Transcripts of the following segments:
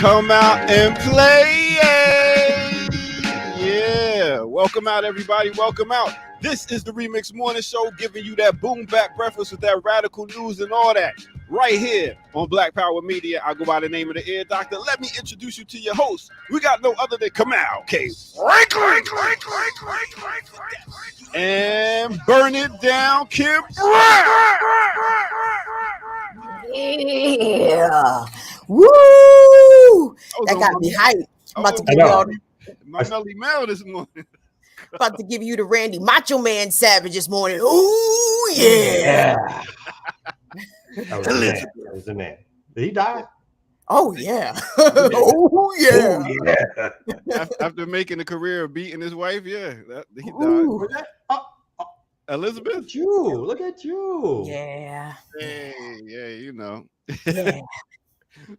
Come out and play. Yeah. Welcome out, everybody. Welcome out. This is the Remix Morning Show, giving you that boom back breakfast with that radical news and all that right here on Black Power Media. I go by the name of the Ear Doctor. Let me introduce you to your host. We got no other than Kamal K. Franklin. And Burn It Down, Kim Brown. Yeah. Woo! That got me hyped. I'm about to give y'all my Melly Mel this morning. About to give you the Randy Macho Man Savage this morning. Ooh, yeah. That was the man. Did he die? Oh, yeah. Oh, yeah. Oh, yeah. After making a career of beating his wife, he died. Elizabeth? Look at you. Yeah. Hey, you know. Yeah.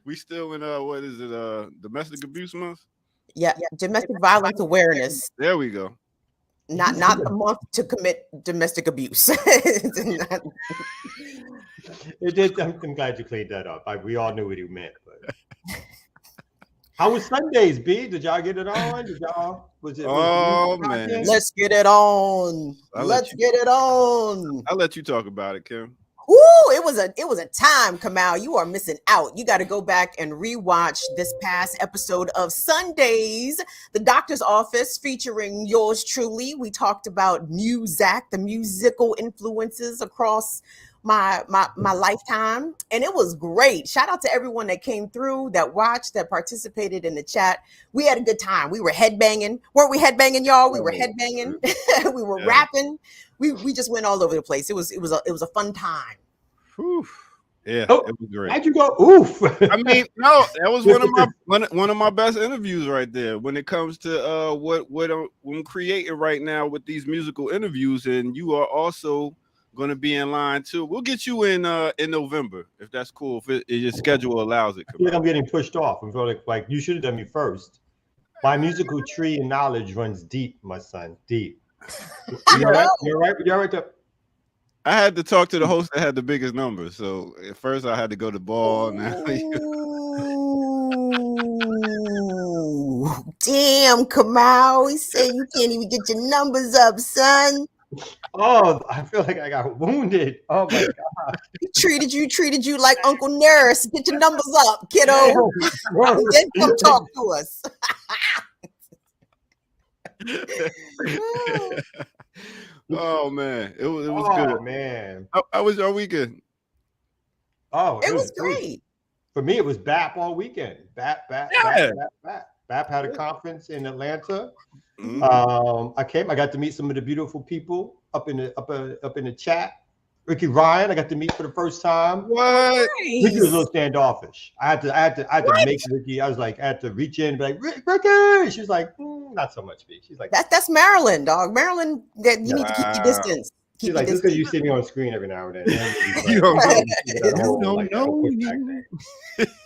We still in what is it? Domestic abuse month? Yeah, domestic violence awareness. There we go. Not the month to commit domestic abuse. I'm glad you cleaned that up. We all knew what he meant. But how was Sundays, B? Did y'all get it on? Man. Let's get it on. Let's get it on. I'll let you talk about it, Kim. Ooh, it was a time, Kamal. You are missing out. You got to go back and rewatch this past episode of Sundays, The Doctor's Office, featuring yours truly. We talked about Muzak, the musical influences across my lifetime, and it was great. Shout out to everyone that came through, that watched, that participated in the chat. We had a good time. We were headbanging. Weren't we headbanging, y'all? We were headbanging. We were rapping. We just went all over the place. It was a fun time. Whew. Yeah, it was great. How'd you go? Oof. I mean, no, that was one of my best interviews right there. When it comes to what I'm creating right now with these musical interviews, and you are also going to be in line too. We'll get you in November if that's cool. If your schedule allows it. I feel like I'm getting pushed off. I feel like you should have done me first. My musical tree and knowledge runs deep, my son, deep. You're right there. I had to talk to the host that had the biggest numbers. So at first I had to go to ball. Damn, Kamal. He said you can't even get your numbers up, son. Oh, I feel like I got wounded. Oh my God. He treated you like Uncle Nearest. Get your numbers up, kiddo. Then come talk to us. Oh man, it was good, man. How was your weekend? Oh, it was great. For me, it was BAP all weekend. BAP. BAP had a conference in Atlanta. Mm-hmm. I got to meet some of the beautiful people up in the chat. Ricky Ryan, I got to meet for the first time. What? Ricky was a little standoffish. I had to make Ricky. I was like, I had to reach in and be like, Ricky. She was like, not so much, B. She's like, that's Maryland, dog. Maryland, that you need to keep your distance. She's like, just because you see me on screen every now and then. You don't know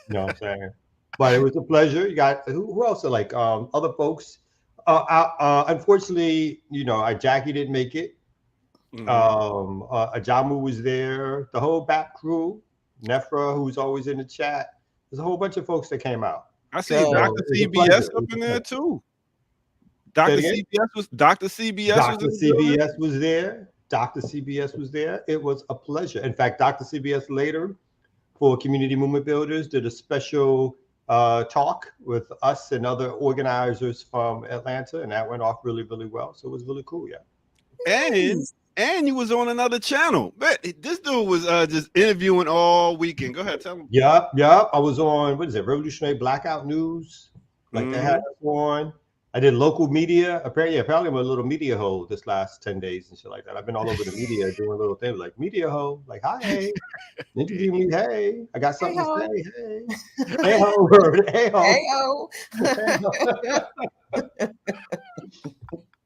what I'm saying? But it was a pleasure. You got who else are like other folks? Unfortunately, Jackie didn't make it. Ajamu was there. The whole BAP crew, Nefra, who's always in the chat. There's a whole bunch of folks that came out. I see Dr. CBS up in there too. Dr. CBS was there. Dr. CBS was there. It was a pleasure. In fact, Dr. CBS later for Community Movement Builders did a special talk with us and other organizers from Atlanta, and that went off really, really well. So it was really cool, yeah. And you was on another channel. But this dude was just interviewing all weekend. Go ahead, tell him. Yep. I was on, Revolutionary Blackout News. They had us on. I did local media. Apparently I'm a little media hoe this last 10 days and shit like that. I've been all over the media doing little things like media hoe, like, hi, hey, interview me, hey, I got something to say, hey, hey ho.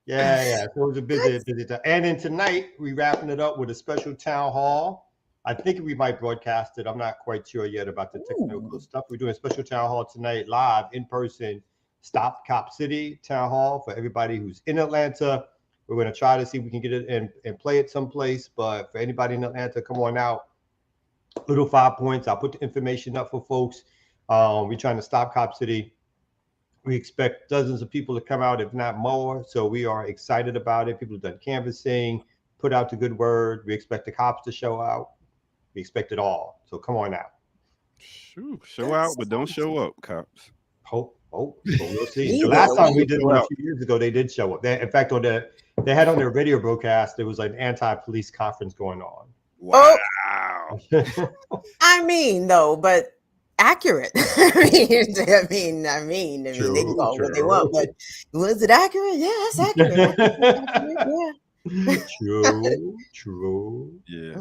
Yeah. So it was a busy time. And then tonight we wrapping it up with a special town hall. I think we might broadcast it. I'm not quite sure yet about the technical stuff. We're doing a special town hall tonight, live in person. Stop Cop City Town Hall for everybody who's in Atlanta. We're going to try to see if we can get it and play it someplace. But for anybody in Atlanta, come on out. Little 5 points. I'll put the information up for folks. We're trying to stop Cop City. We expect dozens of people to come out, if not more. So we are excited about it. People have done canvassing, put out the good word. We expect the cops to show out. We expect it all. So come on out. Show out, but don't show up, cops. Hope, but we'll see. The last time we did one a few years ago, they did show up. In fact, they had on their radio broadcast, there was like an anti-police conference going on. Wow. I mean, though, but accurate. I mean, they can call it what they want, but was it accurate? Yeah, that's accurate. Yeah. True. Yeah,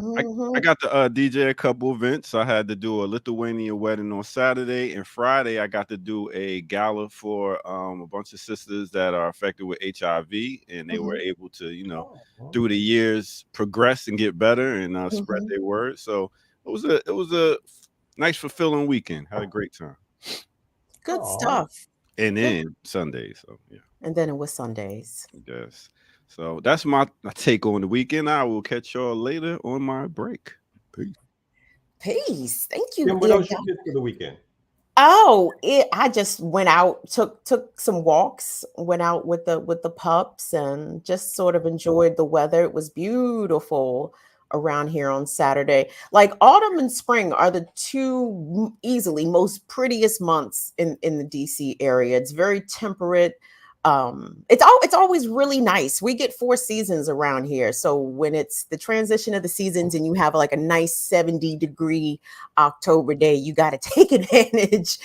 I got to DJ a couple events. I had to do a Lithuanian wedding on Saturday, and Friday I got to do a gala for a bunch of sisters that are affected with HIV, and they were able to, through the years, progress and get better and spread their word. So it was a nice, fulfilling weekend. Had a great time. Good stuff. And then Sunday, so yeah. And then it was Sundays. Yes. So that's my take on the weekend. I will catch y'all later on my break. Peace. Thank you. And what else you did for the weekend? Oh, I just went out, took some walks, went out with the pups, and just sort of enjoyed the weather. It was beautiful around here on Saturday. Like autumn and spring are the two easily most prettiest months in the DC area. It's very temperate. It's always really nice. We get 4 seasons around here. So when it's the transition of the seasons and you have like a nice 70-degree October day, you got to take advantage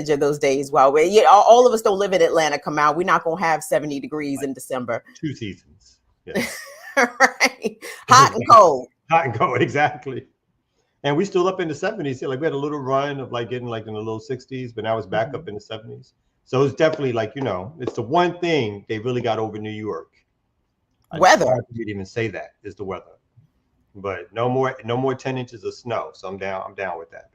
of those days. While all of us don't live in Atlanta, come out. We're not going to have 70 degrees in December. 2 seasons. Yes. Right. Hot and cold. Hot and cold. Exactly. And we still up in the 70s. Like we had a little run of like getting like in the low 60s, but now it's back up in the 70s. So it's definitely like, it's the one thing they really got over New York. Weather. I didn't even say that is the weather, but no more 10 inches of snow. So I'm down with that.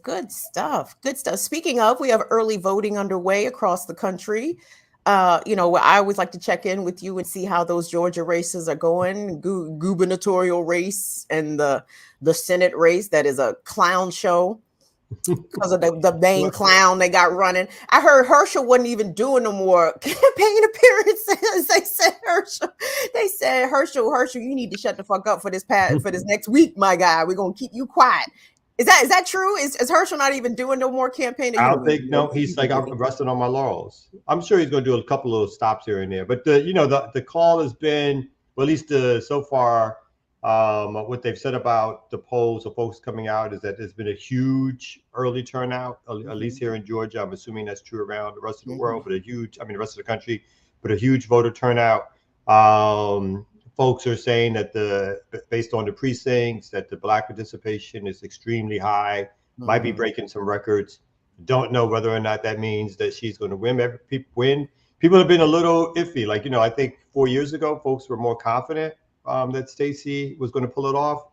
Good stuff. Speaking of, we have early voting underway across the country. I always like to check in with you and see how those Georgia races are going. Gubernatorial race and the Senate race, that is a clown show. Because of the main clown they got running. I heard Herschel wasn't even doing no more campaign appearances. They said, Herschel, you need to shut the fuck up for this next week, my guy. We're gonna keep you quiet. Is that true? Is Herschel not even doing no more campaigning? I don't think no. He's like, I'm resting on my laurels. I'm sure he's gonna do a couple of stops here and there. But the call has been, well, at least so far. What they've said about the polls of folks coming out is that there's been a huge early turnout, at least here in Georgia. I'm assuming that's true around the rest of the world, but the rest of the country, but a huge voter turnout. Folks are saying that based on the precincts, that the Black participation is extremely high, might be breaking some records. Don't know whether or not that means that she's going to win. People have been a little iffy. Like, I think 4 years ago, folks were more confident that Stacey was going to pull it off.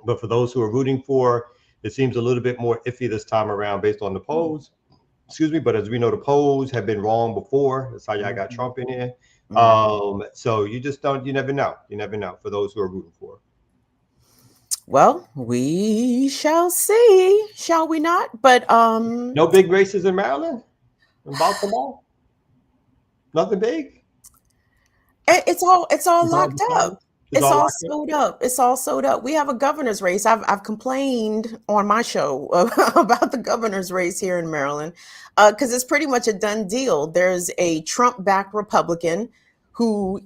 But for those who are rooting for, it seems a little bit more iffy this time around based on the polls. Excuse me, but as we know, the polls have been wrong before. That's how y'all got Trump in here. So you never know. You never know for those who are rooting for. Well, we shall see, shall we not? But no big races in Maryland, in Baltimore. Nothing big. It's all locked up. It's all sold up. It's all sold up. We have a governor's race. I've complained on my show about the governor's race here in Maryland because it's pretty much a done deal. There's a Trump-backed Republican who,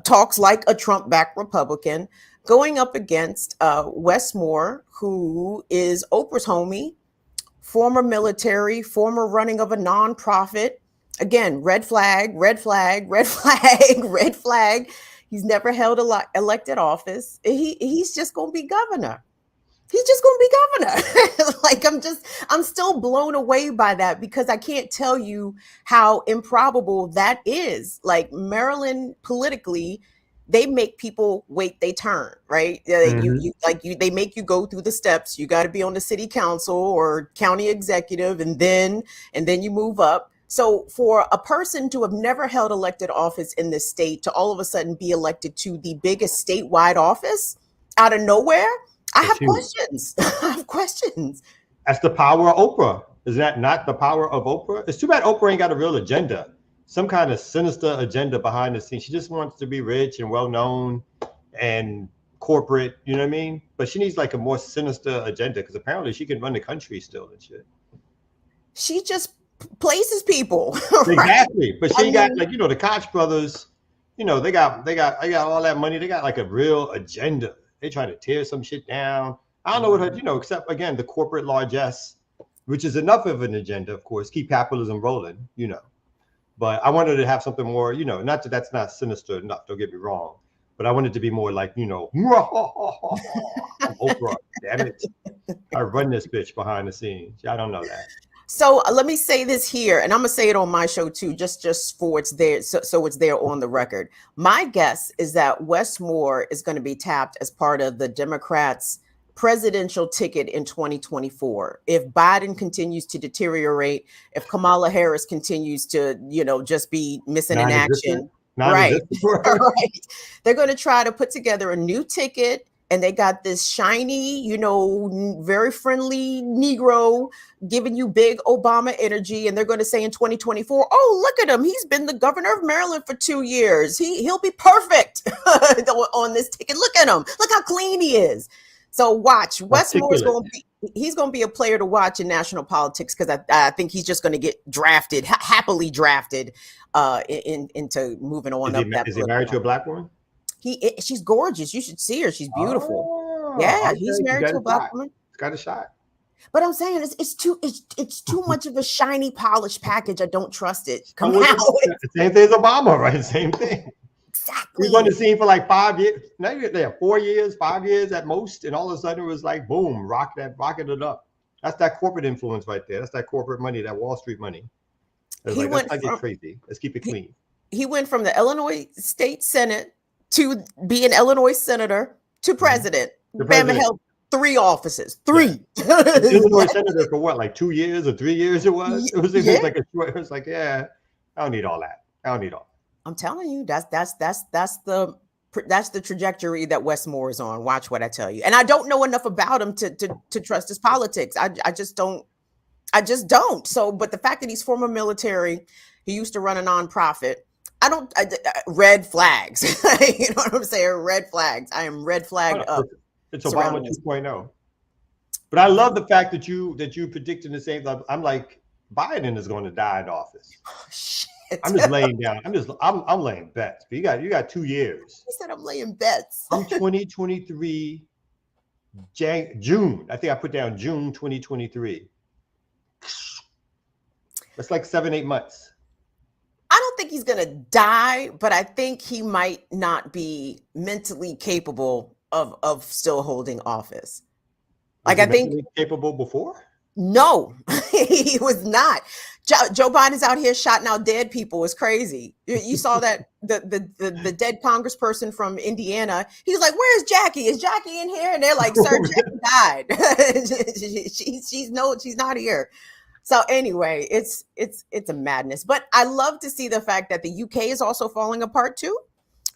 talks like a Trump-backed Republican going up against Wes Moore, who is Oprah's homie, former military, former running of a nonprofit. Again, red flag, red flag, red flag, red flag. He's never held elected office. He's just going to be governor. He's just going to be governor. Like, I'm still blown away by that because I can't tell you how improbable that is. Like, Maryland politically, they make people wait their turn, right? They make you go through the steps. You got to be on the city council or county executive, and then you move up. So for a person to have never held elected office in this state to all of a sudden be elected to the biggest statewide office out of nowhere, I have questions. That's the power of Oprah. Is that not the power of Oprah? It's too bad Oprah ain't got a real agenda. Some kind of sinister agenda behind the scenes. She just wants to be rich and well known and corporate, you know what I mean? But she needs like a more sinister agenda because apparently she can run the country still and shit. She just places people. Exactly. Right? But she got like, the Koch brothers, they got all that money. They got like a real agenda. They try to tear some shit down. I don't know what her, except again, the corporate largesse, which is enough of an agenda, of course, keep capitalism rolling, But I wanted to have something more, not that that's not sinister enough, don't get me wrong. But I wanted to be more like, I'm Oprah, damn it. I run this bitch behind the scenes. I don't know that. So let me say this here, and I'm gonna say it on my show too, just for it's there, so it's there on the record. My guess is that Wes Moore is going to be tapped as part of the Democrats' presidential ticket in 2024. If Biden continues to deteriorate, if Kamala Harris continues to, just be missing in action, right? Right. They're going to try to put together a new ticket. And they got this shiny, very friendly Negro giving you big Obama energy. And they're going to say in 2024, oh, look at him. He's been the governor of Maryland for 2 years. He'll be perfect on this ticket. Look at him. Look how clean he is. So watch. Wes Moore is he's going to be a player to watch in national politics because I think he's just going to get drafted, happily drafted into moving on up. Is he married to a black woman? She's gorgeous. You should see her. She's beautiful. Oh, yeah, okay. He's married to a black woman. It's got a shot. But I'm saying it's too much of a shiny, polished package. I don't trust it. Come out. Same thing as Obama, right? Same thing. Exactly. He was on the scene for like 5 years. Now you're there 4 years, 5 years at most, and all of a sudden it was like boom, rocketed it up. That's that corporate influence right there. That's that corporate money, that Wall Street money. Let's not get crazy. Let's keep it clean. He went from the Illinois State Senate to be an Illinois senator to president. Bama held 3 offices. 3. Yeah. Illinois senator for what, like 2 years or 3 years it was? It was like, yeah, I don't need all that. I'm telling you, that's the trajectory that Wes Moore is on. Watch what I tell you. And I don't know enough about him to trust his politics. I just don't. So, but the fact that he's former military, he used to run a nonprofit. Red flags. You know what I'm saying? Red flags. I am red flagged up. It's Obama 2.0. But I love the fact that you predicting the same. I'm like, Biden is going to die in office. Oh, shit. I'm just laying down. I'm laying bets. But you got 2 years. He said I'm laying bets. I'm 2023 June. I think I put down June 2023. That's like 7-8 months. I don't think he's going to die, but I think he might not be mentally capable of still holding office. Like, I think capable before? No, he was not. Joe Biden's out here shotting out dead people. It's crazy. You saw that the dead congressperson from Indiana. He's like, "Where's Jackie? Is Jackie in here?" And they're like, "Sir, Jackie died. she's not here." So anyway, it's a madness. But I love to see the fact that the UK is also falling apart too.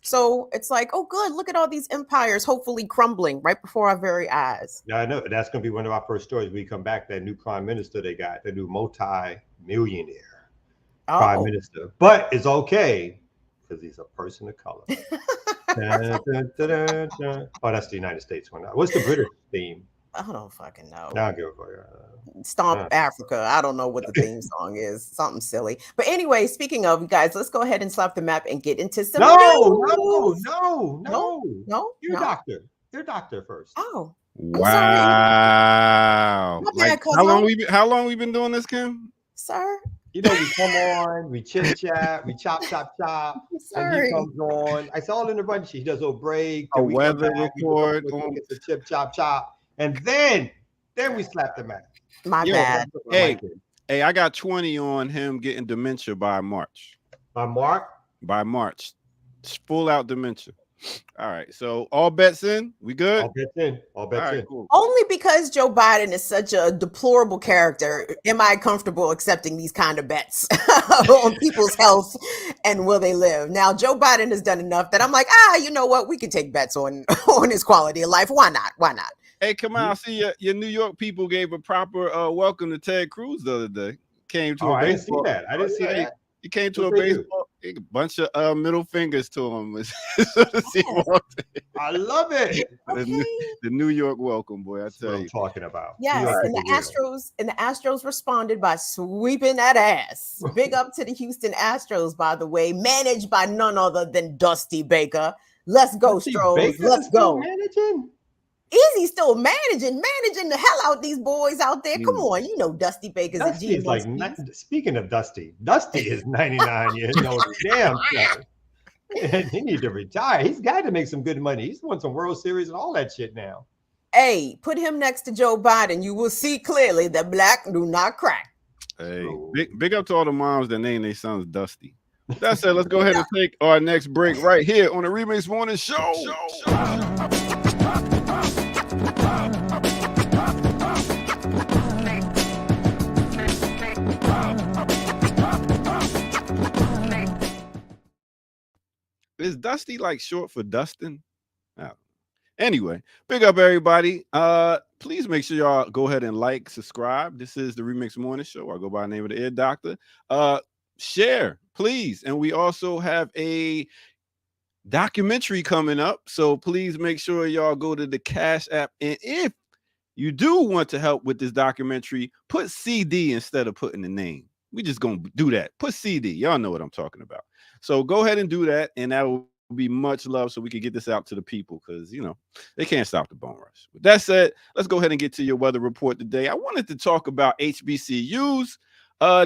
So it's like, oh, good. Look at all these empires hopefully crumbling right before our very eyes. Yeah, I know. That's going to be one of our first stories. When we come back, that new prime minister they got, the new multi-millionaire prime minister. But it's okay because he's a person of color. Oh, that's the United States one. What's the British theme? I don't fucking know. I'll give it for you. Stomp Africa. I don't know what the theme song is. Something silly. But anyway, speaking of, you guys, let's go ahead and slap the map and get into some news. No. You're doctor. You're doctor first. Oh. Wow. Like, how long we been doing this, Kim? Sir? You know, we come on, we chit chat, we chop. And he comes on. It's all in a bunch. He does a break. A weather report. Get the chop. And then we slap the map. My bad. Hey, I got 20 on him getting dementia by March. By March. Full out dementia. All right. So all bets in? We good? All bets in. Cool. Only because Joe Biden is such a deplorable character, am I comfortable accepting these kind of bets on people's health and will they live? Now, Joe Biden has done enough that I'm like, you know what? We can take bets on his quality of life. Why not? Hey, come on! I see your New York people gave a proper welcome to Ted Cruz the other day. Came to I didn't see that. I didn't see that. He came to What a they do? baseball, a bunch of middle fingers to him. I love it. The New York welcome, boy. I That's tell what you. I'm talking about. Yes, and the Astros responded by sweeping that ass. Big up to the Houston Astros, by the way, managed by none other than Dusty Baker. Let's go, Stros. Let's go. Managing? Easy still managing the hell out these boys out there. Come on, you know Dusty Baker's a genius. Like, speaking of Dusty is 99 years old. Damn son. He need to retire. He's got to make some good money. He's won some World Series and all that shit now. Hey, put him next to Joe Biden. You will see clearly that black do not crack. Hey, big up to all the moms that name their sons Dusty. That said, let's go ahead and take our next break right here on the Remix Morning Show. Is Dusty like short for Dustin? Anyway, big up everybody. Please make sure y'all go ahead and like, subscribe. This is the Remix Morning Show. I go by the name of the Ear Doctor. Share, please. And we also have a documentary coming up. So please make sure y'all go to the Cash App. And if you do want to help with this documentary, put CD instead of putting the name. We just gonna do that. Put CD. Y'all know what I'm talking about. So go ahead and do that, and that will be much love so we can get this out to the people, because you know they can't stop the bone rush. With that said, let's go ahead and get to your weather report today. I wanted to talk about HBCUs,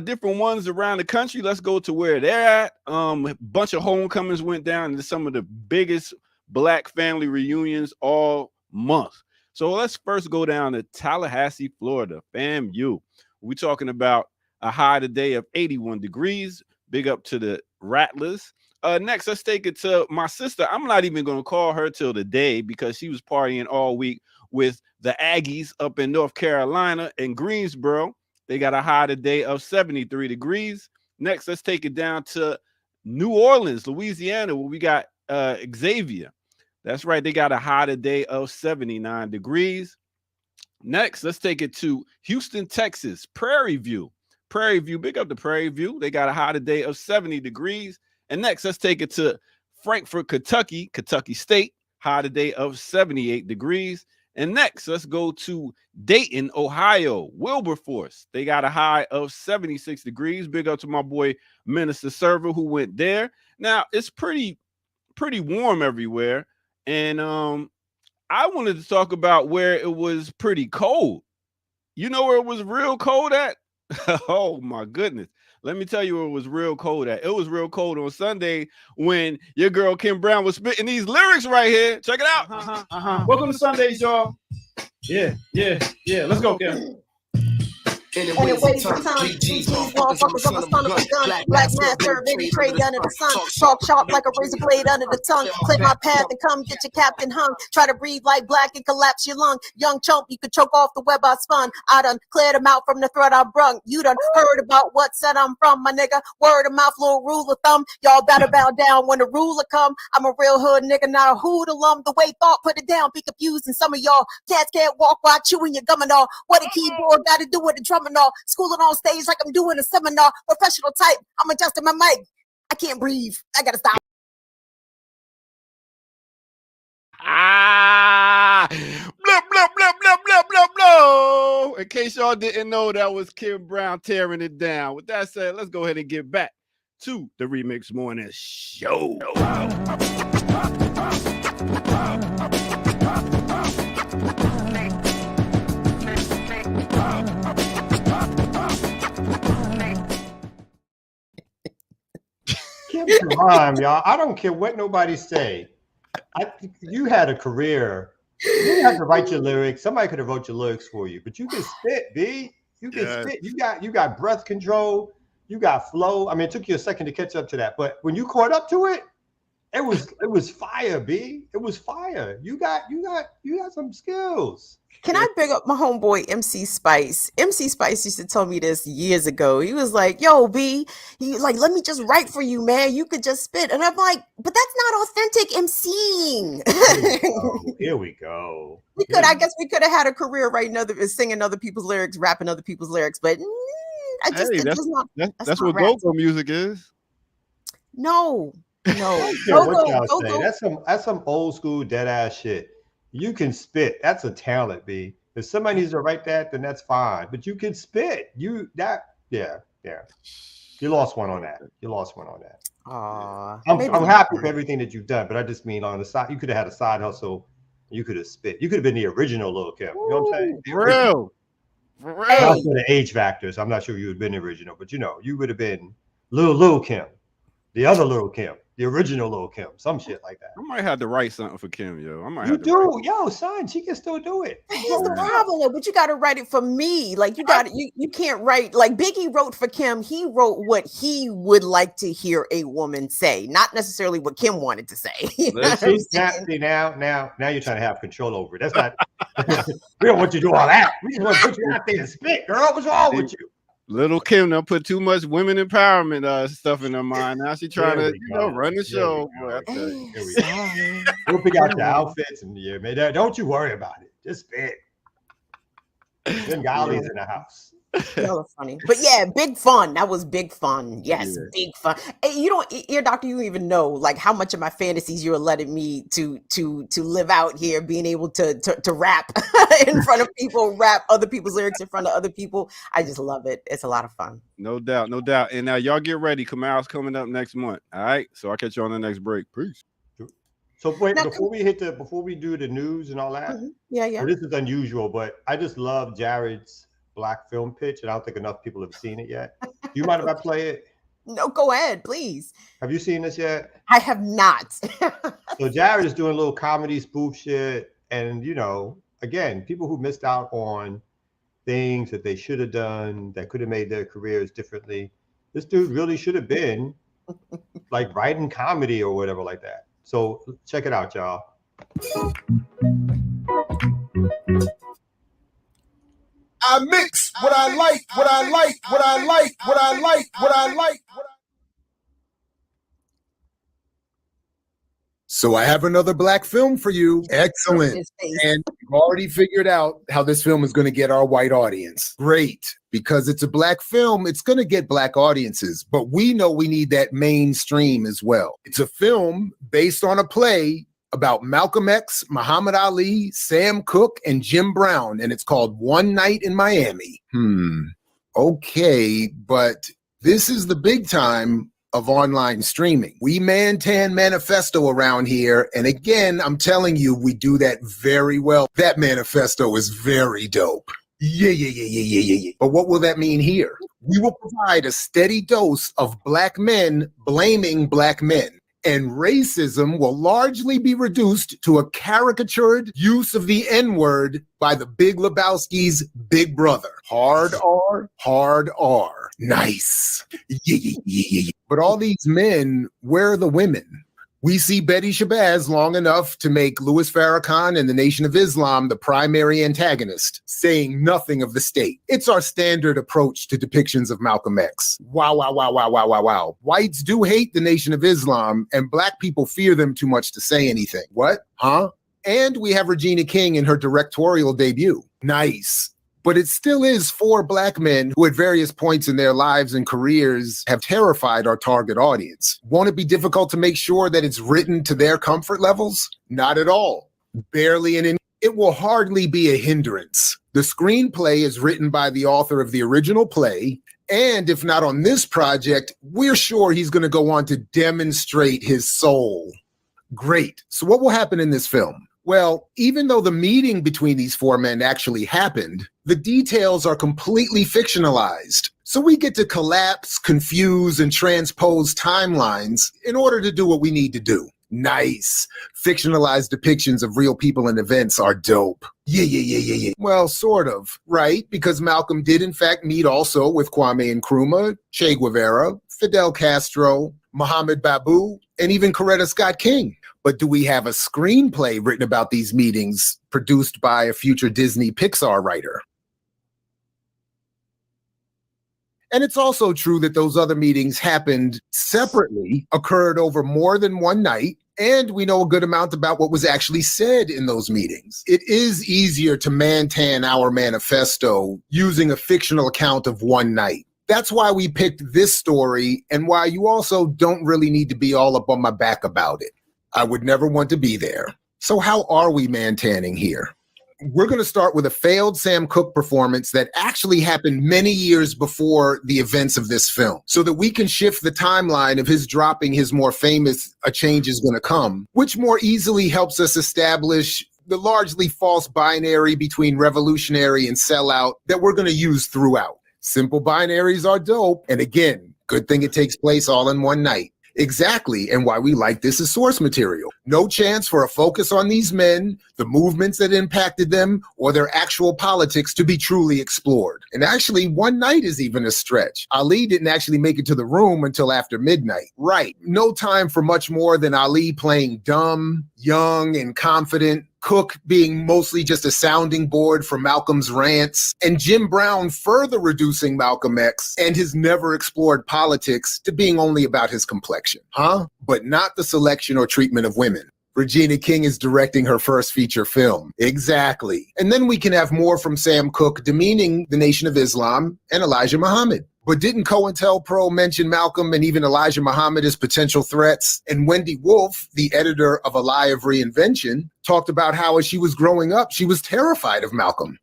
different ones around the country. Let's go to where they're at. A bunch of homecomings went down, and some of the biggest Black family reunions all month. So let's first go down to Tallahassee, Florida. FAMU. We're talking about a high today of 81 degrees. Big up to the Rattlers. Next, let's take it to my sister. I'm not even going to call her till the day because she was partying all week with the Aggies up in North Carolina and Greensboro. They got a high today of 73 degrees. Next, let's take it down to New Orleans, Louisiana, where we got Xavier. That's right. They got a high today of 79 degrees. Next, let's take it to Houston, Texas, Prairie View. Prairie View, big up to Prairie View. They got a high today of 70 degrees. And next, let's take it to Frankfort, Kentucky, Kentucky State, high today of 78 degrees. And next, let's go to Dayton, Ohio, Wilberforce. They got a high of 76 degrees. Big up to my boy, Minister Server, who went there. Now, it's pretty warm everywhere. And I wanted to talk about where it was pretty cold. You know where it was real cold at? Oh my goodness. Let me tell you where it was real cold at. It was real cold on Sunday when your girl Kim Brown was spitting these lyrics right here. Check it out. Welcome to Sundays, y'all. Yeah. Let's go, Kim. And it waits for time. These motherfuckers up a son of a gun. Black man serve any trade under the sun. Talk sharp like a razor blade under the tongue. Clear my path and come get your captain hung. Try to breathe like black and collapse your lung. Young chump, you could choke off the web I spun. I done cleared them out from the thread I brung. You done heard about what said I'm from, my nigga. Word of mouth, little rule of thumb. Y'all better bow down when the ruler come. I'm a real hood nigga, not a hoodlum. The way thought put it down, be confused. And some of y'all cats can't walk while chewing your gum and all. What a keyboard got to do with the drum and all. Schooling on stage like I'm doing a seminar. Professional type. I'm adjusting my mic. I can't breathe. I gotta stop. Blah, blah, blah, blah, blah, blah, blah. In case y'all didn't know, that was Kim Brown tearing it down. With that said, let's go ahead and get back to the Remix Morning Show. Rhyme, y'all. I don't care what nobody say. You had a career. You didn't have to write your lyrics. Somebody could have wrote your lyrics for you, but you can spit, B. You can spit. You got breath control. You got flow. I mean, it took you a second to catch up to that, but when you caught up to it, It was fire, B. It was fire. You got some skills. Can I bring up my homeboy MC Spice? MC Spice used to tell me this years ago. He was like, "Yo, B, he like, let me just write for you, man. You could just spit." And I'm like, "But that's not authentic MCing." Here we go. I guess we could have had a career writing singing other people's lyrics, rapping other people's lyrics, but That's not what rap. go-go music is. No. What y'all say? That's some old school dead ass shit. You can spit. That's a talent, B. If somebody needs to write that, then that's fine. But you can spit. You lost one on that. I'm happy for everything that you've done, but I just mean on the side, you could have had a side hustle. You could have spit. You could have been the original Lil Kim. You know what I'm saying? For real. Not for the age factors. I'm not sure you would have been the original, but you would have been Lil Kim, the other Lil Kim. The original Lil Kim, some shit like that. I might have to write something for Kim, yo. Son, she can still do it. Here's the problem, though, but you got to write it for me. Like you can't write like Biggie wrote for Kim. He wrote what he would like to hear a woman say, not necessarily what Kim wanted to say. Now you're trying to have control over it. That's not. We don't want you to do all that. We just want to put you out there to spit, girl. What's wrong with you? Little Kim done put too much women empowerment stuff in her mind. Now she trying to run the show. We'll pick out the outfits and man, don't you worry about it. Just spit. Then Golly's in the house. Y'all are funny, but yeah, big fun. That was big fun. Yes, big fun. Hey, Ear Doctor, you don't even know like how much of my fantasies you are letting me to live out here, being able to rap in front of people, rap other people's lyrics in front of other people. I just love it. It's a lot of fun. No doubt. And now y'all get ready. Kamal's coming up next month. All right. So I'll catch you on the next break. Peace. So wait, before we do the news and all that. Yeah. So this is unusual, but I just love Jared's Black film pitch, and I don't think enough people have seen it yet. Do you mind if I play it? No, go ahead, please. Have you seen this yet? I have not. So Jared is doing a little comedy spoof shit, and again, people who missed out on things that they should have done that could have made their careers differently. This dude really should have been like writing comedy or whatever like that. So check it out, y'all. I mix what I like. So I have another black film for you. Excellent. And we've already figured out how this film is going to get our white audience. Great. Because it's a black film, it's going to get black audiences. But we know we need that mainstream as well. It's a film based on a play about Malcolm X, Muhammad Ali, Sam Cooke, and Jim Brown, and it's called One Night in Miami. Okay, but this is the big time of online streaming. We man-tan manifesto around here, and again, I'm telling you, we do that very well. That manifesto is very dope. Yeah. But what will that mean here? We will provide a steady dose of black men blaming black men. And racism will largely be reduced to a caricatured use of the N-word by the Big Lebowski's Big Brother. Hard R. Nice. Yeah. But all these men, where are the women? We see Betty Shabazz long enough to make Louis Farrakhan and the Nation of Islam the primary antagonist, saying nothing of the state. It's our standard approach to depictions of Malcolm X. Wow. Whites do hate the Nation of Islam, and black people fear them too much to say anything. What? Huh? And we have Regina King in her directorial debut. Nice. But it still is 4 black men who at various points in their lives and careers have terrified our target audience. Won't it be difficult to make sure that it's written to their comfort levels? Not at all. Barely it will hardly be a hindrance. The screenplay is written by the author of the original play, and if not on this project, we're sure he's going to go on to demonstrate his soul. Great. So what will happen in this film? Well, even though the meeting between these 4 men actually happened, the details are completely fictionalized. So we get to collapse, confuse, and transpose timelines in order to do what we need to do. Nice. Fictionalized depictions of real people and events are dope. Yeah. Well, sort of, right? Because Malcolm did in fact meet also with Kwame Nkrumah, Che Guevara, Fidel Castro, Mohammed Babu, and even Coretta Scott King. But do we have a screenplay written about these meetings produced by a future Disney Pixar writer? And it's also true that those other meetings happened separately, occurred over more than one night, and we know a good amount about what was actually said in those meetings. It is easier to man-tan our manifesto using a fictional account of one night. That's why we picked this story, and why you also don't really need to be all up on my back about it. I would never want to be there. So how are we man-tanning here? We're going to start with a failed Sam Cooke performance that actually happened many years before the events of this film, so that we can shift the timeline of his dropping his more famous "A Change Is Gonna Come," which more easily helps us establish the largely false binary between revolutionary and sellout that we're going to use throughout. Simple binaries are dope, and again, good thing it takes place all in one night. Exactly, and why we like this as source material. No chance for a focus on these men, the movements that impacted them, or their actual politics to be truly explored. And actually, one night is even a stretch. Ali didn't actually make it to the room until after midnight. Right, no time for much more than Ali playing dumb, young, and confident, Cooke being mostly just a sounding board for Malcolm's rants, and Jim Brown further reducing Malcolm X and his never explored politics to being only about his complexion. But not the selection or treatment of women. Regina King is directing her first feature film. Exactly. And then we can have more from Sam Cooke demeaning the Nation of Islam and Elijah Muhammad. But didn't COINTELPRO mention Malcolm and even Elijah Muhammad as potential threats? And Wendy Wolf, the editor of A Lie of Reinvention, talked about how as she was growing up, she was terrified of Malcolm.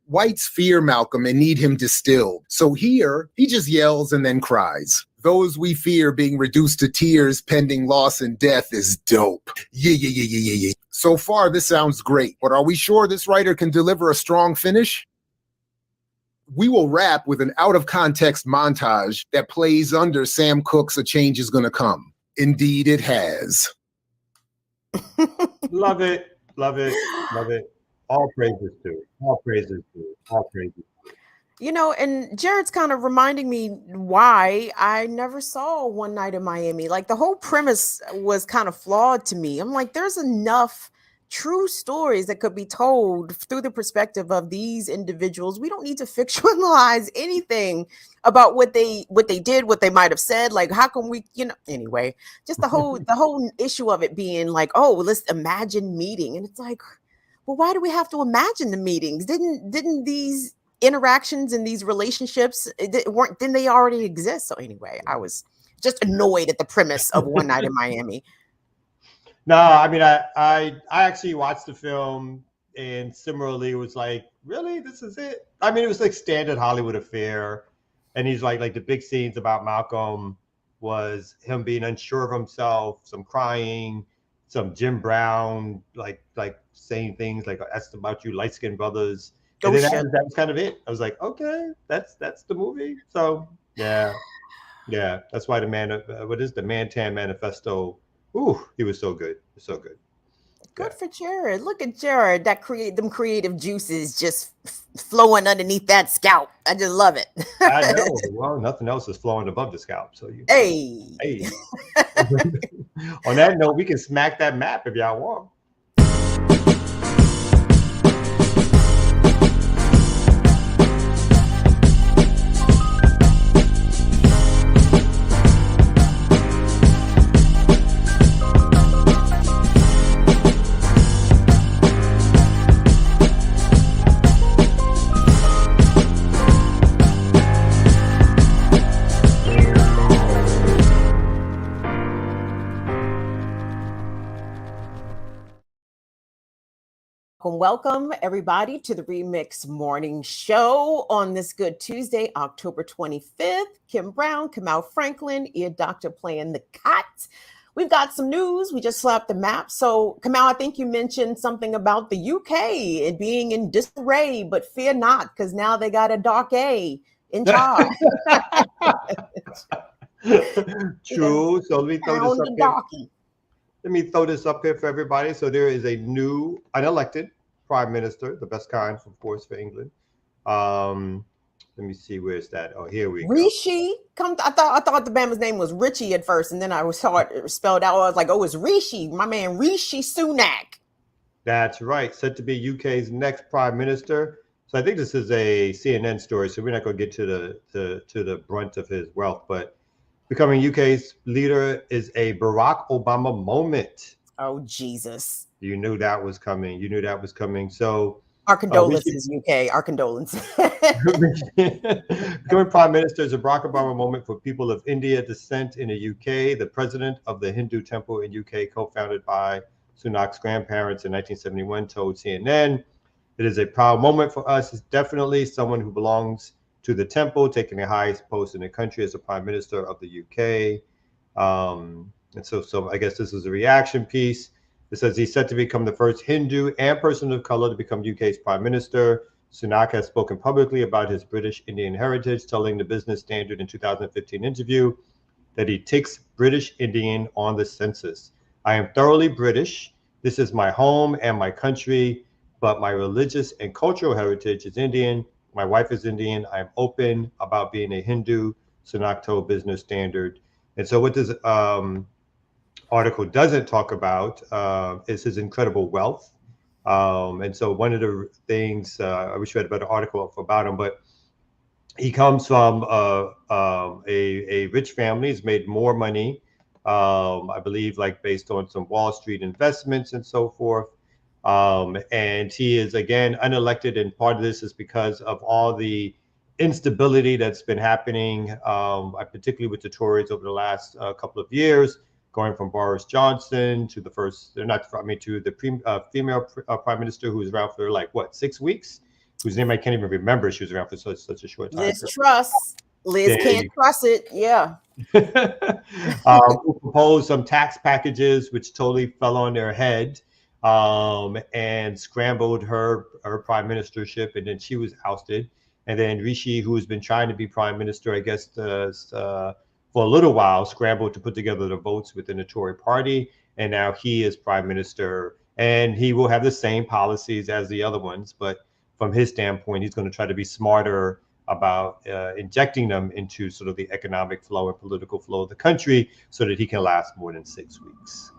Whites fear Malcolm and need him distilled. So here, he just yells and then cries. Those we fear being reduced to tears pending loss and death is dope. Yeah. So far, this sounds great. But are we sure this writer can deliver a strong finish? We will wrap with an out-of-context montage that plays under Sam Cooke's "A Change Is Gonna Come." Indeed, it has. Love it. All praises to it. All praises to it. You know, and Jared's kind of reminding me why I never saw One Night in Miami. Like, the whole premise was kind of flawed to me. I'm like, there's enough true stories that could be told through the perspective of these individuals. We don't need to fictionalize anything about what they did, what they might have said. Like, how can we, anyway, just the whole issue of it being like, oh, let's imagine meeting. And it's like, well, why do we have to imagine the meetings? Didn't these interactions and these relationships didn't they already exist? So anyway, I was just annoyed at the premise of One Night in Miami. No, I mean, I actually watched the film and similarly was like, really, this is it? I mean, it was like standard Hollywood affair. And he's like the big scenes about Malcolm was him being unsure of himself, some crying, some Jim Brown, like saying things like, that's about you light-skinned brothers. And then that was kind of it. I was like, okay, that's the movie. So yeah, that's why the Man-Tan Manifesto. Ooh, he was so good. So good. Good for Jared. Look at Jared. Them creative juices just flowing underneath that scalp. I just love it. I know. Well, nothing else is flowing above the scalp. So Hey. On that note, we can smack that map if y'all want. Welcome everybody to the Remix Morning Show on this good Tuesday, October 25th. Kim Brown, Kamau Franklin, Ear Doctor playing the cat. We've got some news. We just slapped the map. So Kamau, I think you mentioned something about the UK and being in disarray, but fear not, because now they got a Dark A in charge. True. So let me throw this up here. Let me throw this up here for everybody. So there is a new unelected prime minister, the best kind, of course, for England. Let me see, where's that? Oh, here we go. Rishi, I thought the Bama's name was Richie at first, and then I saw it spelled out. I was like, oh, it's Rishi, my man Rishi Sunak. That's right, set to be UK's next prime minister. So I think this is a CNN story, so we're not going to get to the brunt of his wealth, but becoming UK's leader is a Barack Obama moment. Oh, Jesus. You knew that was coming. You knew that was coming. So our condolences, UK. Our condolences. Becoming prime minister is a Barack Obama moment for people of India descent in the UK. The president of the Hindu temple in UK, co-founded by Sunak's grandparents in 1971, told CNN, "It is a proud moment for us. It's definitely someone who belongs to the temple, taking the highest post in the country as the prime minister of the UK." And so I guess this is a reaction piece. It says he's set to become the first Hindu and person of color to become UK's prime minister. Sunak has spoken publicly about his British Indian heritage, telling the Business Standard in 2015 interview that he takes British Indian on the census. "I am thoroughly British. This is my home and my country, but my religious and cultural heritage is Indian. My wife is Indian. I am open about being a Hindu," Sunak told Business Standard. And so what this article doesn't talk about is his incredible wealth. And so one of the things, I wish we had a better article about him, but he comes from a rich family. He's made more money, I believe, like based on some Wall Street investments and so forth. And he is, again, unelected. And part of this is because of all the instability that's been happening, particularly with the Tories over the last couple of years, going from Boris Johnson to the female prime minister who was around for like, 6 weeks? Whose name I can't even remember. She was around for such a short time. Liz Truss. Liz can't trust it. Yeah. Who proposed some tax packages which totally fell on their head, and scrambled her prime ministership, and then she was ousted. And then Rishi, who's been trying to be prime minister, I guess, for a little while, scrambled to put together the votes within the Tory party. And now he is prime minister, and he will have the same policies as the other ones. But from his standpoint, he's going to try to be smarter about injecting them into sort of the economic flow and political flow of the country so that he can last more than 6 weeks.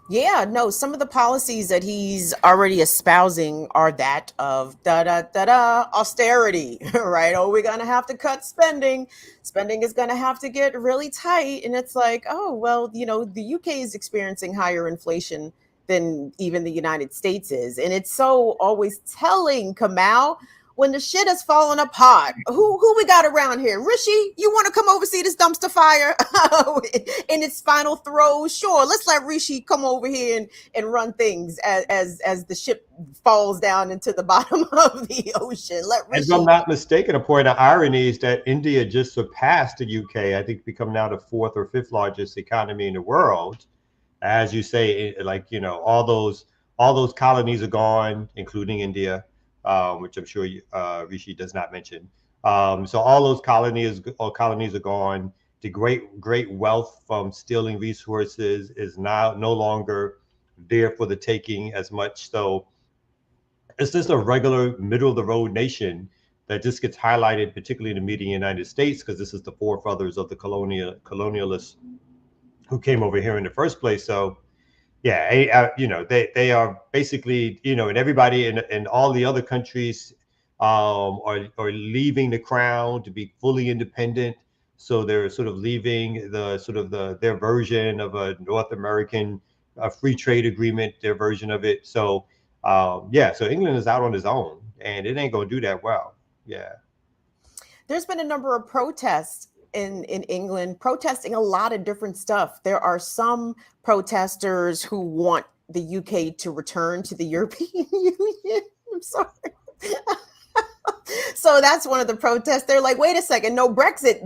Yeah, no, some of the policies that he's already espousing are that of austerity, right? Oh, we're going to have to cut spending. Spending is going to have to get really tight. And it's like, oh, well, the UK is experiencing higher inflation than even the United States is. And it's so always telling, Kamal, when the shit has fallen apart. Who we got around here? Rishi, you want to come over see this dumpster fire in its final throes? Sure, let's let Rishi come over here and run things as the ship falls down into the bottom of the ocean. Let Rishi. If I'm not mistaken, a point of irony is that India just surpassed the UK. I think become now the 4th or 5th largest economy in the world. As you say, all those colonies are gone, including India. Which I'm sure Rishi does not mention. So all those colonies are gone. The great wealth from stealing resources is now no longer there for the taking as much. So it's just a regular middle of the road nation that just gets highlighted, particularly in the media in the United States, because this is the forefathers of the colonialists who came over here in the first place. So yeah, they are basically, and everybody in all the other countries are leaving the crown to be fully independent. So they're sort of leaving their version of a North American free trade agreement, their version of it. So so England is out on its own, and it ain't gonna do that well. Yeah. There's been a number of protests in England protesting a lot of different stuff. There are some protesters who want the UK to return to the European Union. I'm sorry. So that's one of the protests. They're like, wait a second, no, Brexit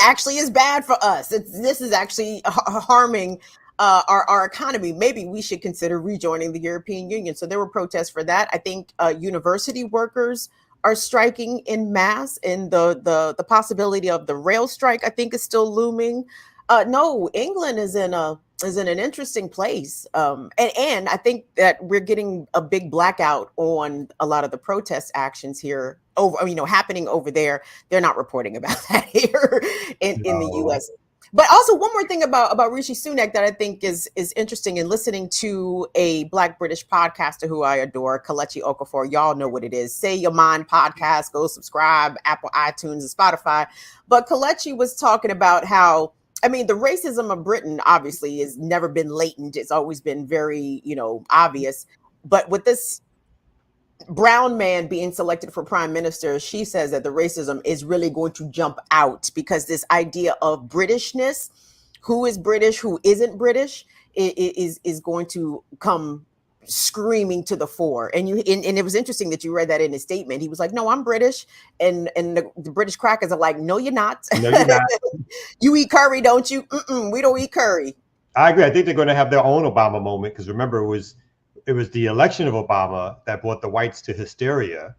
actually is bad for us. This is actually harming our economy. Maybe we should consider rejoining the European Union. So there were protests for that. I think university workers are striking in mass, and the possibility of the rail strike, I think, is still looming. No, England is in an interesting place, and I think that we're getting a big blackout on a lot of the protest actions here over, happening over there. They're not reporting about that here in the US. But also one more thing about Rishi Sunak that I think is interesting, in listening to a Black British podcaster who I adore, Kelechi Okafor. Y'all know what it is. Say Your Mind podcast. Go subscribe, Apple, iTunes, and Spotify. But Kelechi was talking about how, the racism of Britain obviously has never been latent. It's always been very, obvious. But with this brown man being selected for prime minister, she says that the racism is really going to jump out, because this idea of Britishness, who is British, who isn't British, is going to come screaming to the fore. And it was interesting that you read that in his statement. He was like, no, I'm British. And the British crackers are like, no, you're not. No, you're not. You eat curry, don't you? We don't eat curry. I agree. I think they're going to have their own Obama moment, because remember, it was the election of Obama that brought the whites to hysteria.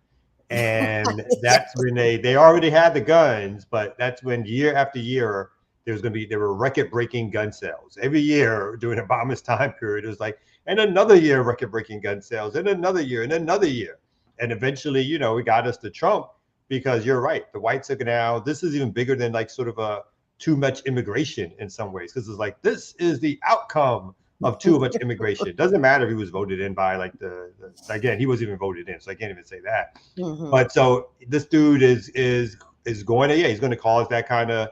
And that's when they already had the guns, but that's when year after year, there were record-breaking gun sales. Every year during Obama's time period, it was like, and another year record-breaking gun sales, and another year, and another year. And eventually, it got us to Trump, because you're right. The whites are now, this is even bigger than like sort of a too much immigration in some ways. Because it's like, this is the outcome of too much immigration. It doesn't matter if he was voted in by like again, he wasn't even voted in, so I can't even say that. But so this dude is going to, he's going to cause that kind of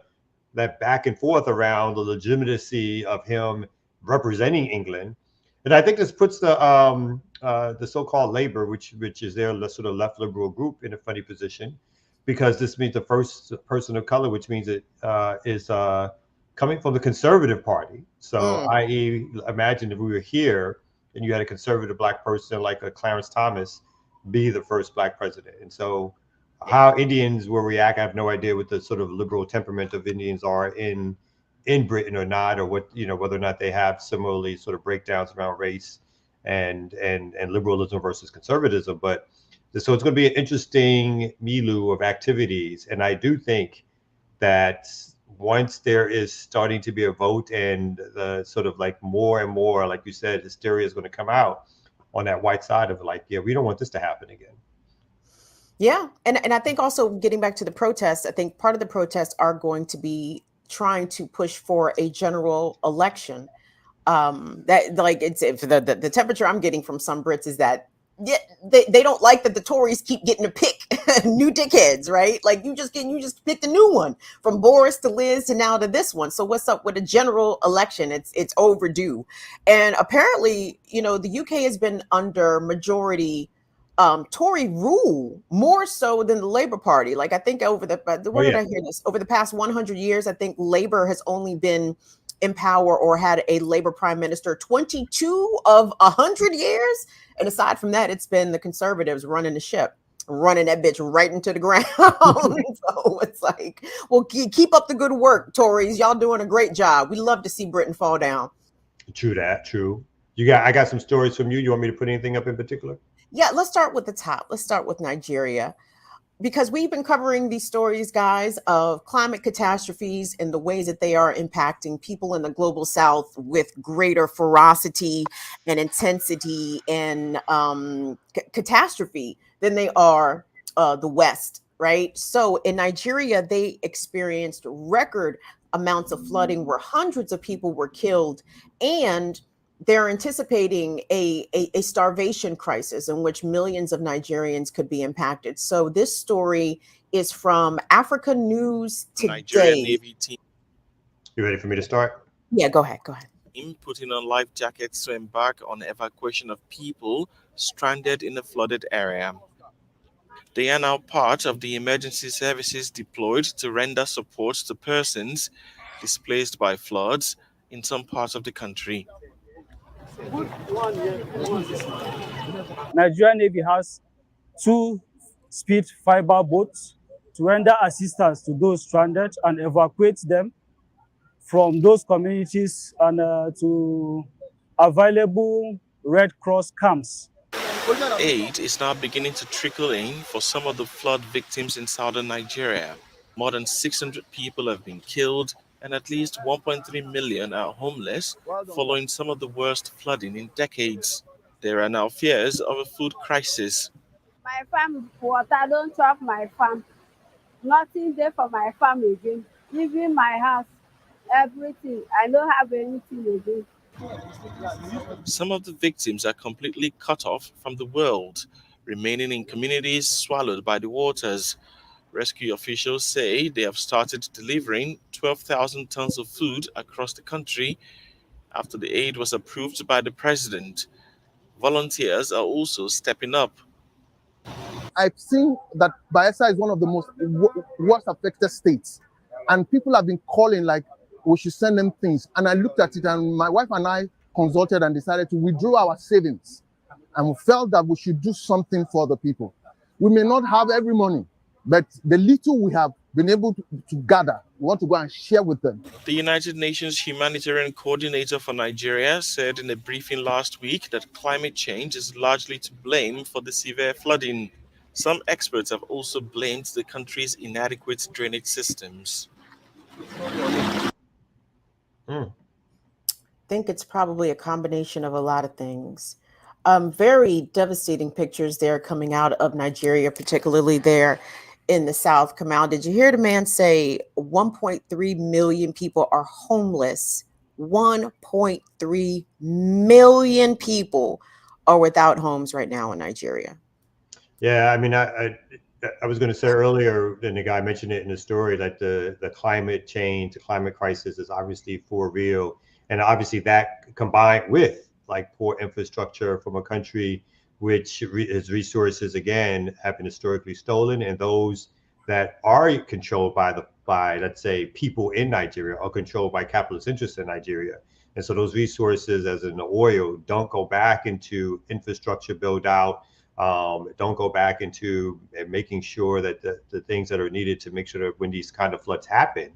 that back and forth around the legitimacy of him representing England. And I think this puts the so-called Labour, which is their sort of left liberal group, in a funny position, because this means the first person of color, which means it is coming from the Conservative Party. So i.e., imagine if we were here and you had a conservative Black person like a Clarence Thomas be the first Black president. And so how Indians will react, I have no idea what the sort of liberal temperament of Indians are in Britain or not, or what, whether or not they have similarly sort of breakdowns around race and liberalism versus conservatism. But so it's going to be an interesting milieu of activities. And I do think that once there is starting to be a vote and the sort of like more and more, like you said, hysteria is going to come out on that white side of it, like, we don't want this to happen again. Yeah. And I think also, getting back to the protests, I think part of the protests are going to be trying to push for a general election. That, like, it's the temperature I'm getting from some Brits is that they don't like that the Tories keep getting to pick new dickheads, right? Like, you just picked a new one, from Boris to Liz to now to this one. So what's up with a general election? It's overdue. And apparently, the UK has been under majority Tory rule, more so than the Labour Party. Like, I think over did I hear this? Over the past 100 years, I think Labour has only been in power or had a Labour prime minister 22 of 100 years. And aside from that, it's been the Conservatives running the ship, running that bitch right into the ground. So it's like, well, keep up the good work, Tories. Y'all doing a great job. We love to see Britain fall down. True that. True. I got some stories from you. You want me to put anything up in particular? Yeah, let's start with the top. Let's start with Nigeria, because we've been covering these stories, guys, of climate catastrophes and the ways that they are impacting people in the global south with greater ferocity and intensity and catastrophe than they are the West, right? So in Nigeria, they experienced record amounts of flooding where hundreds of people were killed, and they're anticipating a starvation crisis in which millions of Nigerians could be impacted. So this story is from Africa News Today. Nigerian Navy team. You ready for me to start? Yeah, go ahead. Putting on life jackets to embark on evacuation of people stranded in a flooded area. They are now part of the emergency services deployed to render support to persons displaced by floods in some parts of the country. Nigerian Navy has 2 speed fiber boats to render assistance to those stranded and evacuate them from those communities and to available Red Cross camps. Aid is now beginning to trickle in for some of the flood victims in southern Nigeria. More than 600 people have been killed, and at least 1.3 million are homeless following some of the worst flooding in decades. There are now fears of a food crisis. My farm water don't chop my farm. Nothing there for my farm again. Even my house, everything. I don't have anything again. Some of the victims are completely cut off from the world, remaining in communities swallowed by the waters. Rescue officials say they have started delivering 12,000 tons of food across the country after the aid was approved by the president. Volunteers are also stepping up. I've seen that Bayelsa is one of the most worst affected states, and people have been calling like we should send them things. And I looked at it, and my wife and I consulted and decided to withdraw our savings, and we felt that we should do something for the people. We may not have every money, but the little we have been able to gather, we want to go and share with them. The United Nations Humanitarian Coordinator for Nigeria said in a briefing last week that climate change is largely to blame for the severe flooding. Some experts have also blamed the country's inadequate drainage systems. I think it's probably a combination of a lot of things. Very devastating pictures there coming out of Nigeria, particularly there in the South. Kamal, did you hear the man say 1.3 million people are homeless? 1.3 million people are without homes right now in Nigeria. Yeah, I mean, I was going to say earlier, and the guy mentioned it in the story, that the climate change, the climate crisis is obviously for real. And obviously that combined with like poor infrastructure from a country which its resources, again, have been historically stolen, and those that are controlled by, let's say, people in Nigeria are controlled by capitalist interests in Nigeria. And so those resources, as in the oil, don't go back into infrastructure build out, don't go back into making sure that the things that are needed to make sure that when these kind of floods happen,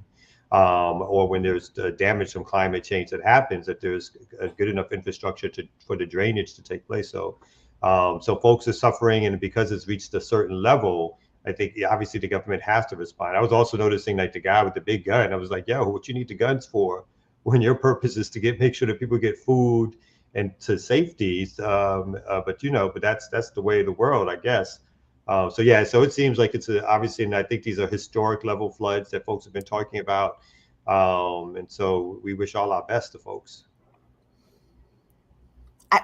or when there's damage from climate change that happens, that there's a good enough infrastructure for the drainage to take place. So folks are suffering, and because it's reached a certain level, I think obviously the government has to respond. I was also noticing like the guy with the big gun. I was like, yo, what you need the guns for when your purpose is to make sure that people get food and to safety. But that's the way of the world, I guess. So it seems like it's obviously, and I think these are historic level floods that folks have been talking about. And so we wish all our best to folks.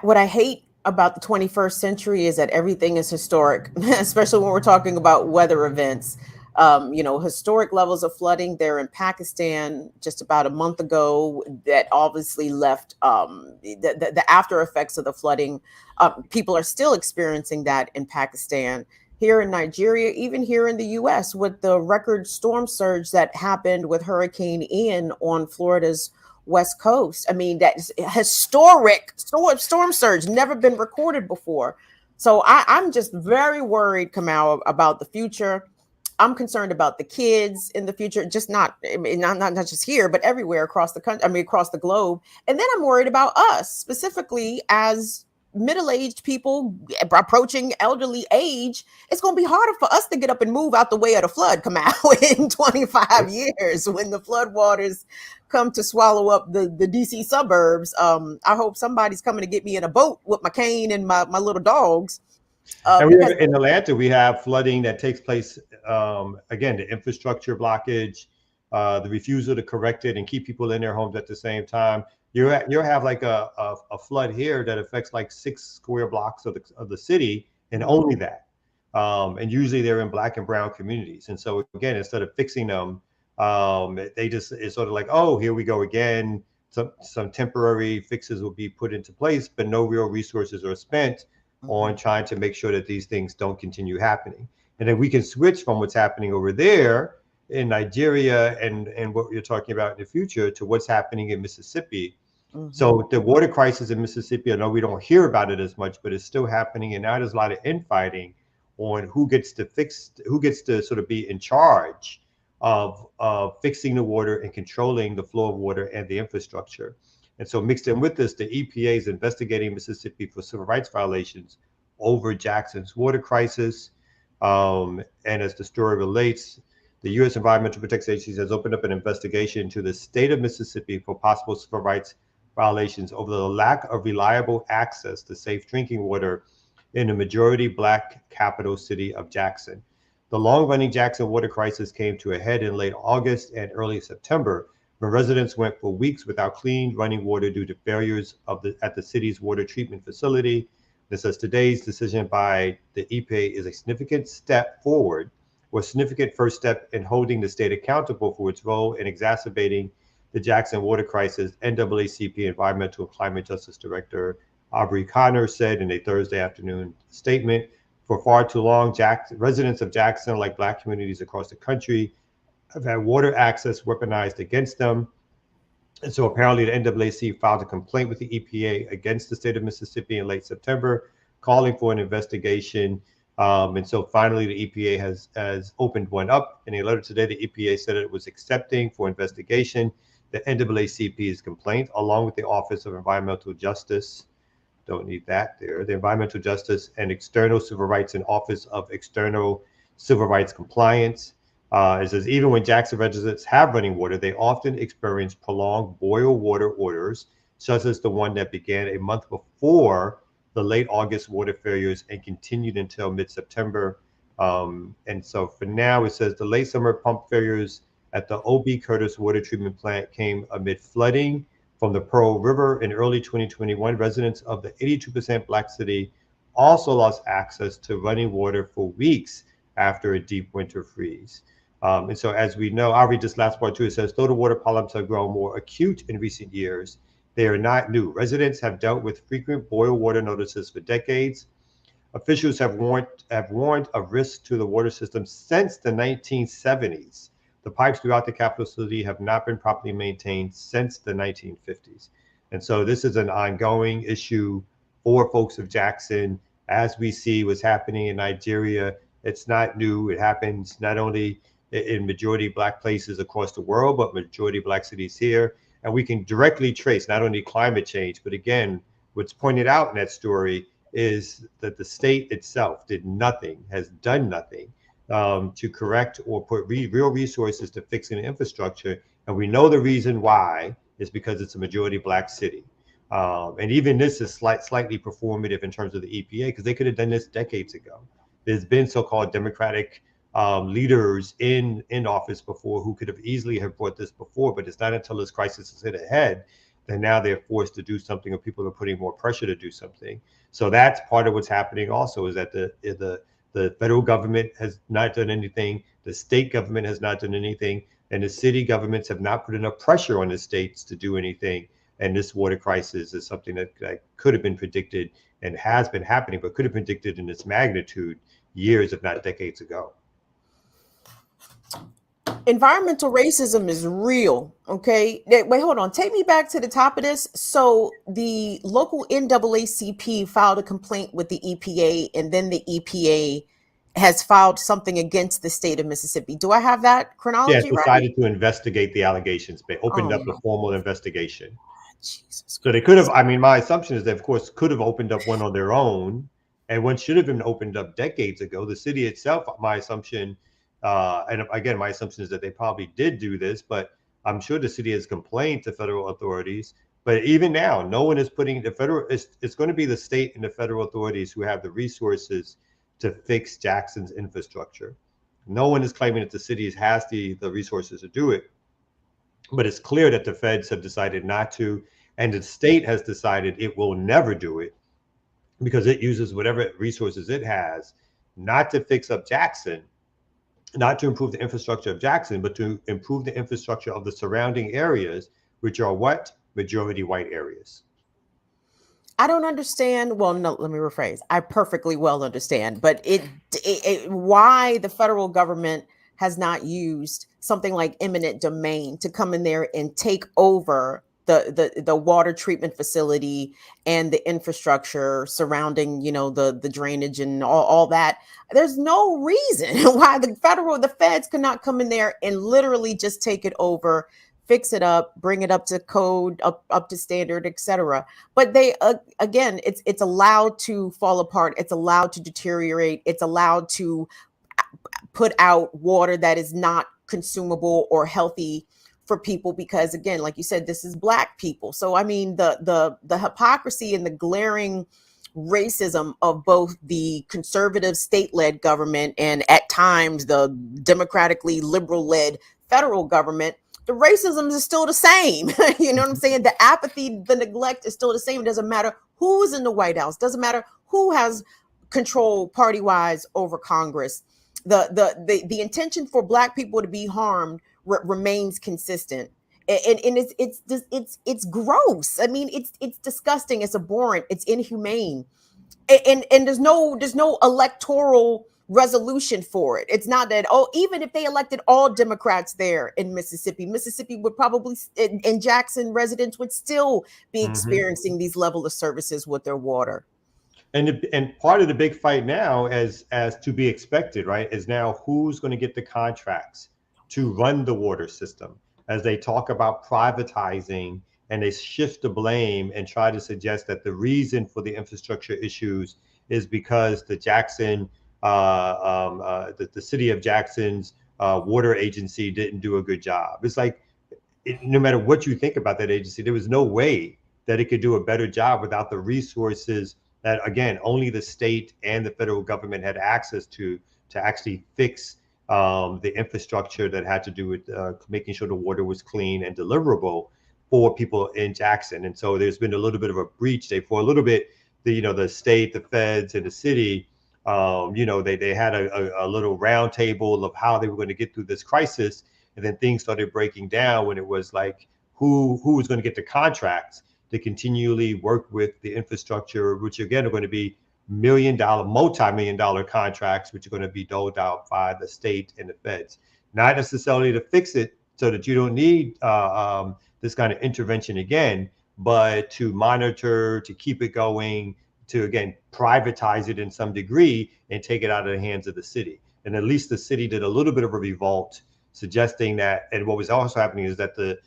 What I hate about the 21st century is that everything is historic, especially when we're talking about weather events. Historic levels of flooding there in Pakistan just about a month ago that obviously left the after effects of the flooding. People are still experiencing that in Pakistan. Here in Nigeria, even here in the U.S., with the record storm surge that happened with Hurricane Ian on Florida's West Coast. I mean, that's historic storm surge, never been recorded before. So I'm just very worried, Kamal, about the future. I'm concerned about the kids in the future, just not just here, but everywhere across the country, across the globe. And then I'm worried about us specifically as middle-aged people approaching elderly age. It's going to be harder for us to get up and move out the way of the flood, Kamal, in 25 years when the flood waters come to swallow up the DC suburbs. I hope somebody's coming to get me in a boat with my cane and my little dogs. And we have, in Atlanta, we have flooding that takes place, again, the infrastructure blockage, the refusal to correct it and keep people in their homes at the same time. You'll have like a flood here that affects like 6 square blocks of the city, and only that. And usually they're in Black and brown communities. And so again, instead of fixing them, it's sort of like, oh, here we go again. Some temporary fixes will be put into place, but no real resources are spent on trying to make sure that these things don't continue happening. And then we can switch from what's happening over there in Nigeria and what you're talking about in the future to what's happening in Mississippi. So the water crisis in Mississippi, I know we don't hear about it as much, but it's still happening. And now there's a lot of infighting on who gets to sort of be in charge of fixing the water and controlling the flow of water and the infrastructure. And so mixed in with this, the EPA is investigating Mississippi for civil rights violations over Jackson's water crisis. And as the story relates, the U.S. Environmental Protection Agency has opened up an investigation into the state of Mississippi for possible civil rights violations over the lack of reliable access to safe drinking water in the majority Black capital city of Jackson. The long-running Jackson water crisis came to a head in late August and early September, when residents went for weeks without clean running water due to failures at the city's water treatment facility. It says today's decision by the EPA is a significant step forward, or a significant first step in holding the state accountable for its role in exacerbating the Jackson water crisis, NAACP Environmental Climate Justice Director Aubrey Connor said in a Thursday afternoon statement. For far too long, residents of Jackson, like Black communities across the country, have had water access weaponized against them. And so apparently the NAACP filed a complaint with the EPA against the state of Mississippi in late September, calling for an investigation. And so finally the EPA has opened one up. In a letter today, the EPA said it was accepting for investigation the NAACP's complaint, along with the Office of Environmental Justice. Don't need that there. The Environmental Justice and External Civil Rights and Office of External Civil Rights Compliance. It says even when Jackson residents have running water, they often experience prolonged boil water orders, such as the one that began a month before the late August water failures and continued until mid-September. And so for now, it says the late summer pump failures at the O.B. Curtis water treatment plant came amid flooding from the Pearl River in early 2021. Residents of the 82% Black city also lost access to running water for weeks after a deep winter freeze. And so as we know, I'll read this last part too. It says, though the water problems have grown more acute in recent years, they are not new. Residents have dealt with frequent boil water notices for decades. Officials have warned of risks to the water system since the 1970s. The pipes throughout the capital city have not been properly maintained since the 1950s. And so this is an ongoing issue for folks of Jackson. As we see what's happening in Nigeria, it's not new. It happens not only in majority Black places across the world, but majority Black cities here. And we can directly trace not only climate change, but again, what's pointed out in that story is that the state itself did nothing, has done nothing to correct or put real resources to fixing the infrastructure. And we know the reason why is because it's a majority Black city. And even this is slightly performative in terms of the EPA, because they could have done this decades ago. There's been so-called Democratic leaders in office before who could have easily have brought this before, but it's not until this crisis has hit ahead that now they're forced to do something, or people are putting more pressure to do something. So that's part of what's happening also, is that the federal government has not done anything, the state government has not done anything, and the city governments have not put enough pressure on the states to do anything. And this water crisis is something that could have been predicted and has been happening, but could have been predicted in its magnitude years, if not decades ago. Environmental racism is real. Okay. Wait, hold on. Take me back to the top of this. So the local NAACP filed a complaint with the EPA, and then the EPA has filed something against the state of Mississippi. Do I have that chronology right? Decided to investigate the allegations. They opened up a formal investigation. Jesus. So they could have, I mean, my assumption is they, of course, could have opened up one on their own, and one should have been opened up decades ago. The city itself, my assumption, and again, my assumption is that they probably did do this, but I'm sure the city has complained to federal authorities. But even now, no one is putting the federal, it's going to be the state and the federal authorities who have the resources to fix Jackson's infrastructure. No one is claiming that the city has the resources to do it, but it's clear that the feds have decided not to, and the state has decided it will never do it because it uses whatever resources it has, not to fix up Jackson, not to improve the infrastructure of Jackson, but to improve the infrastructure of the surrounding areas, which are what? Majority white areas. I don't understand. Well, no, let me rephrase. I perfectly well understand, but why the federal government has not used something like eminent domain to come in there and take over the water treatment facility and the infrastructure surrounding, the drainage and all that. There's no reason why the feds could not come in there and literally just take it over, fix it up, bring it up to code, up to standard, etc. But they, again, it's allowed to fall apart. It's allowed to deteriorate. It's allowed to put out water that is not consumable or healthy for people, because again, like you said, this is Black people. So I mean, the hypocrisy and the glaring racism of both the conservative state-led government and at times the democratically liberal-led federal government, the racism is still the same. You know what I'm saying? The apathy, the neglect is still the same. It doesn't matter who's in the White House. Doesn't matter who has control party-wise over Congress. The intention for Black people to be harmed remains consistent. And it's gross. I mean, it's disgusting. It's abhorrent. It's inhumane. And there's no electoral resolution for it. It's not that, even if they elected all Democrats there in Mississippi would probably, and Jackson residents would still be experiencing these level of services with their water. And part of the big fight now, as to be expected, right, is now who's going to get the contracts to run the water system, as they talk about privatizing and they shift the blame and try to suggest that the reason for the infrastructure issues is because the Jackson, the city of Jackson's water agency didn't do a good job. It's like, no matter what you think about that agency, there was no way that it could do a better job without the resources that, again, only the state and the federal government had access to actually fix the infrastructure that had to do with making sure the water was clean and deliverable for people in Jackson. And so there's been a little bit of a breach there. For a little bit, the state, the feds, and the city, they had a little round table of how they were going to get through this crisis. And then things started breaking down when it was like, who was going to get the contracts to continually work with the infrastructure, which again are going to be multi-million-dollar contracts, which are going to be doled out by the state and the feds, not necessarily to fix it so that you don't need this kind of intervention again, but to monitor, to keep it going, to again privatize it in some degree and take it out of the hands of the city. And at least the city did a little bit of a revolt, suggesting that. And what was also happening is that the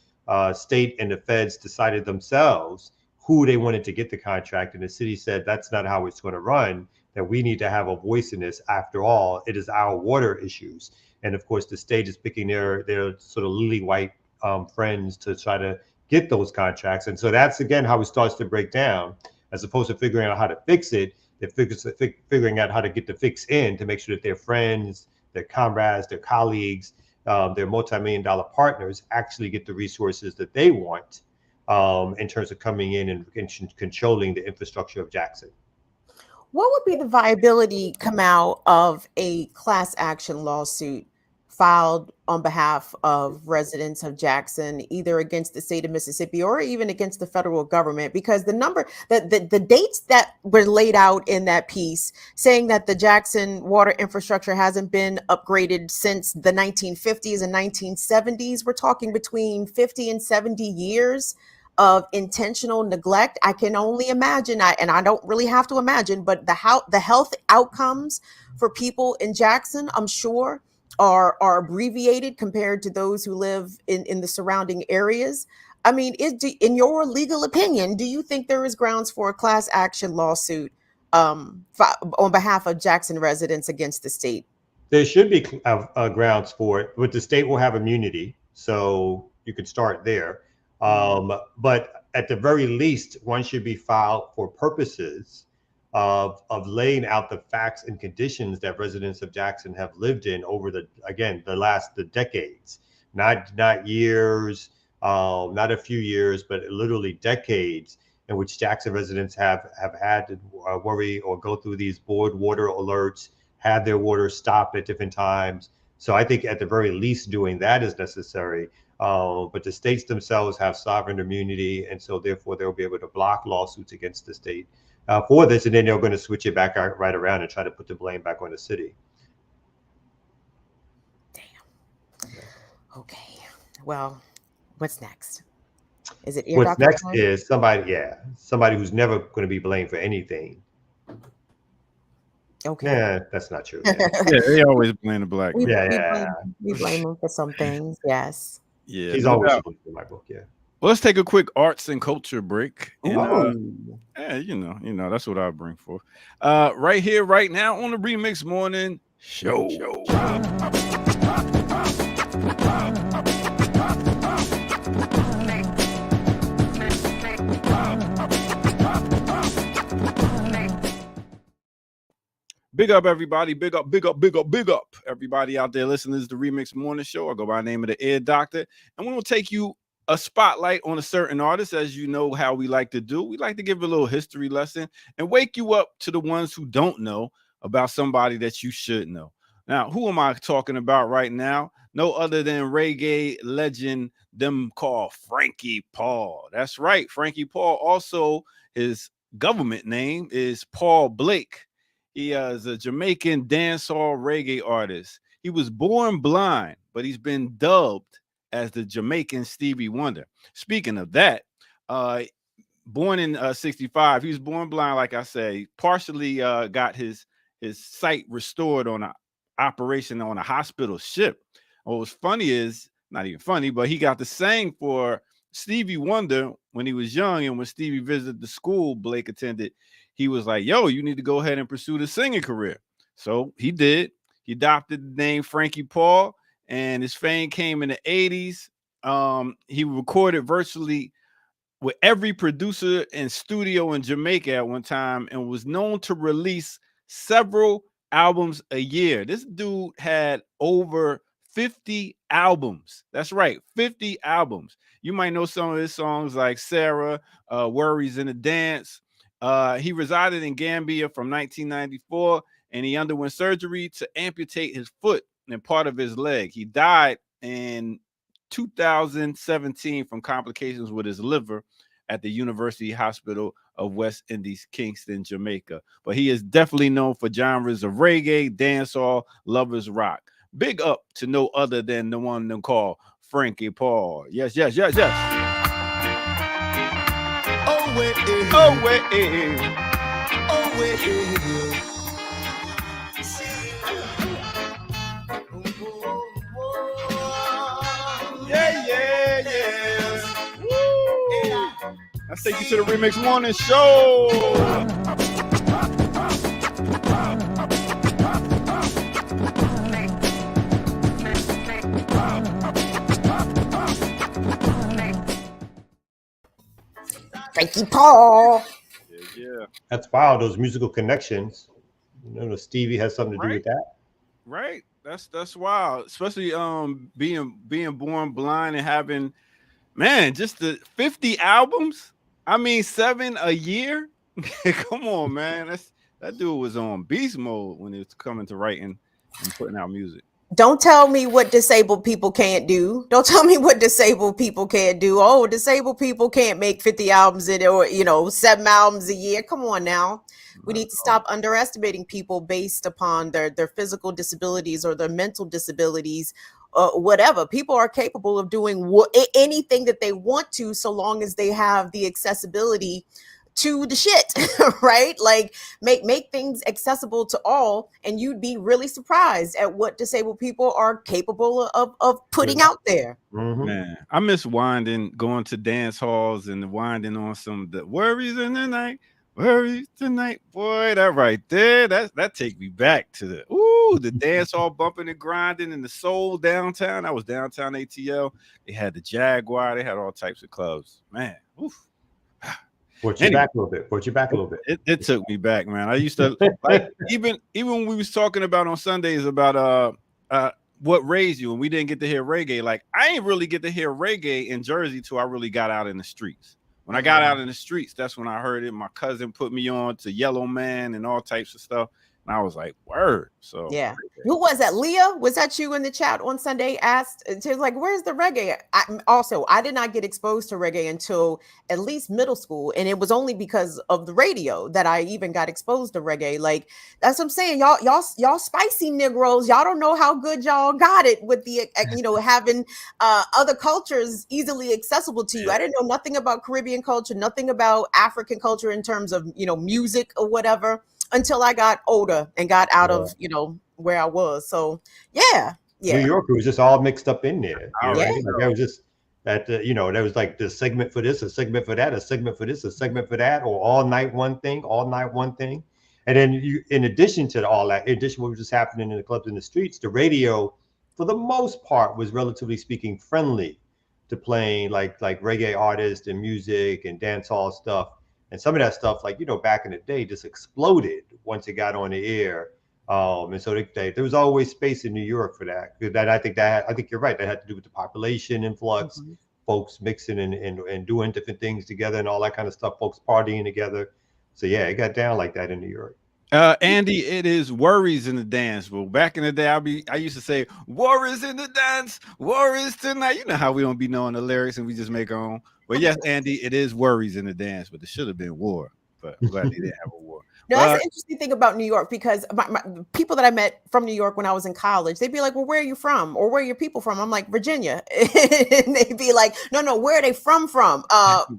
state and the feds decided themselves who they wanted to get the contract, and the city said that's not how it's going to run, that we need to have a voice in this. After all, it is our water issues. And of course the state is picking their sort of lily white friends to try to get those contracts. And so that's again how it starts to break down. As opposed to figuring out how to fix it, they're figuring out how to get the fix in to make sure that their friends, their comrades, their colleagues, their multi-million-dollar partners actually get the resources that they want in terms of coming in and controlling the infrastructure of Jackson. What would be the viability come out of a class action lawsuit filed on behalf of residents of Jackson, either against the state of Mississippi or even against the federal government? Because the dates that were laid out in that piece saying that the Jackson water infrastructure hasn't been upgraded since the 1950s and 1970s, we're talking between 50 and 70 years of intentional neglect. I can only imagine, and I don't really have to imagine, but the health outcomes for people in Jackson, I'm sure, are abbreviated compared to those who live in the surrounding areas. I mean, in your legal opinion, do you think there is grounds for a class action lawsuit on behalf of Jackson residents against the state? There should be grounds for it, but the state will have immunity, so you could start there. But at the very least, one should be filed for purposes of laying out the facts and conditions that residents of Jackson have lived in over the decades, not years, not a few years, but literally decades, in which Jackson residents have had to worry or go through these board water alerts, had their water stopped at different times. So I think at the very least doing that is necessary. But the states themselves have sovereign immunity, and so therefore they'll be able to block lawsuits against the state for this, and then they're going to switch it back right around and try to put the blame back on the city. Damn. Okay. Well, what's next? Is it what's next is somebody who's never going to be blamed for anything. Okay. Yeah, that's not true. Yeah, they always blame the black. We blame them for some things. Yes. Yeah, he's always in my book. Yeah. Well, let's take a quick arts and culture break. And, you know, that's what I bring for. Right here, right now on the Remix Morning Show. Big up, everybody. Big up, big up, big up, big up. Everybody out there listening to the Remix Morning Show. I go by the name of the Ear Doctor. And we're going to take you a spotlight on a certain artist, as you know how we like to do. We like to give a little history lesson and wake you up to the ones who don't know about somebody that you should know. Now, who am I talking about right now? No other than reggae legend, them called Frankie Paul. That's right. Frankie Paul. Also, his government name is Paul Blake. He is a Jamaican dancehall reggae artist. He was born blind, but he's been dubbed as the Jamaican Stevie Wonder. Speaking of that, born in 65, he was born blind, like I say, partially got his sight restored on an operation on a hospital ship. What was funny is, not even funny, but he got to sing for Stevie Wonder when he was young, and when Stevie visited the school Blake attended, he was like, yo, you need to go ahead and pursue the singing career. So he did. He adopted the name Frankie Paul, and his fame came in the 80s. He recorded virtually with every producer and studio in Jamaica at one time and was known to release several albums a year. This dude had over 50 albums. That's right, 50 albums. You might know some of his songs like Sarah, Worries in the Dance. He resided in Gambia from 1994, and he underwent surgery to amputate his foot and part of his leg. He died in 2017 from complications with his liver at the University Hospital of West Indies, Kingston, Jamaica. But he is definitely known for genres of reggae, dancehall, lovers rock. Big up to no other than the one them called Frankie Paul. Yes, yes, yes, yes. Oh, wait. Oh, wait. Oh, wait. Yeah. Woo. Let's take you to the Remix Morning Show. Frankie Paul. Yeah. That's wild. Those musical connections. You know, Stevie has something to do with that. Right. That's wild. Especially being born blind and having, man, just the 50 albums. I mean, 7 a year. Come on, man. That dude was on beast mode when it was coming to writing and putting out music. Don't tell me what disabled people can't do. Don't tell me what disabled people can't do. Oh, disabled people can't make 50 albums or 7 albums a year. Come on now. We need to stop underestimating people based upon their physical disabilities or their mental disabilities. Whatever. People are capable of doing anything that they want to, so long as they have the accessibility to the shit, right? Like make things accessible to all, and you'd be really surprised at what disabled people are capable of putting out there. Mm-hmm. Man, I miss winding, going to dance halls and winding on some of the Worries in the Night. Worries tonight, boy. That right there, that take me back to the dance hall bumping and grinding in the soul downtown. I was downtown ATL. They had the Jaguar. They had all types of clubs. Man, oof. Brought you back a little bit. It took me back, man. I used to like even when we was talking about on Sundays about what raised you, and we didn't get to hear reggae. Like I ain't really get to hear reggae in Jersey till I really got out in the streets. When I got out in the streets, that's when I heard it. My cousin put me on to Yellow Man and all types of stuff. And I was like, word. So yeah. Who was that? Leah? Was that you in the chat on Sunday? Asked, she was like, where's the reggae? I did not get exposed to reggae until at least middle school. And it was only because of the radio that I even got exposed to reggae. Like, that's what I'm saying. Y'all spicy Negroes. Y'all don't know how good y'all got it with the, having other cultures easily accessible to you. I didn't know nothing about Caribbean culture, nothing about African culture in terms of, music or whatever, until I got older and got out of, where I was. So, yeah. New York, it was just all mixed up in there. Yeah. Like, that was just that, there was like the segment for this, a segment for that, a segment for this, a segment for that, or all night one thing. And then in addition to all that, in addition to what was just happening in the clubs in the streets, the radio, for the most part, was relatively speaking friendly to playing like reggae artists and music and dancehall stuff. And some of that stuff, like, back in the day, just exploded once it got on the air And so there was always space in New York for that. I think you're right. That had to do with the population influx, Mhm. folks mixing and doing different things together and all that kind of stuff. Folks partying together. So yeah, it got down like that in New York. Andy, it is worries in the dance. Well, back in the day, I used to say worries in the dance, worries tonight. You know how we don't be knowing the lyrics and we just make our own. But yes, Andy, it is worries in the dance, but it should have been war. But I'm glad they didn't have a war. No, that's an interesting thing about New York, because the people that I met from New York when I was in college, they'd be like, well, where are you from? Or where are your people from? I'm like, Virginia. And they'd be like, no, where are they from?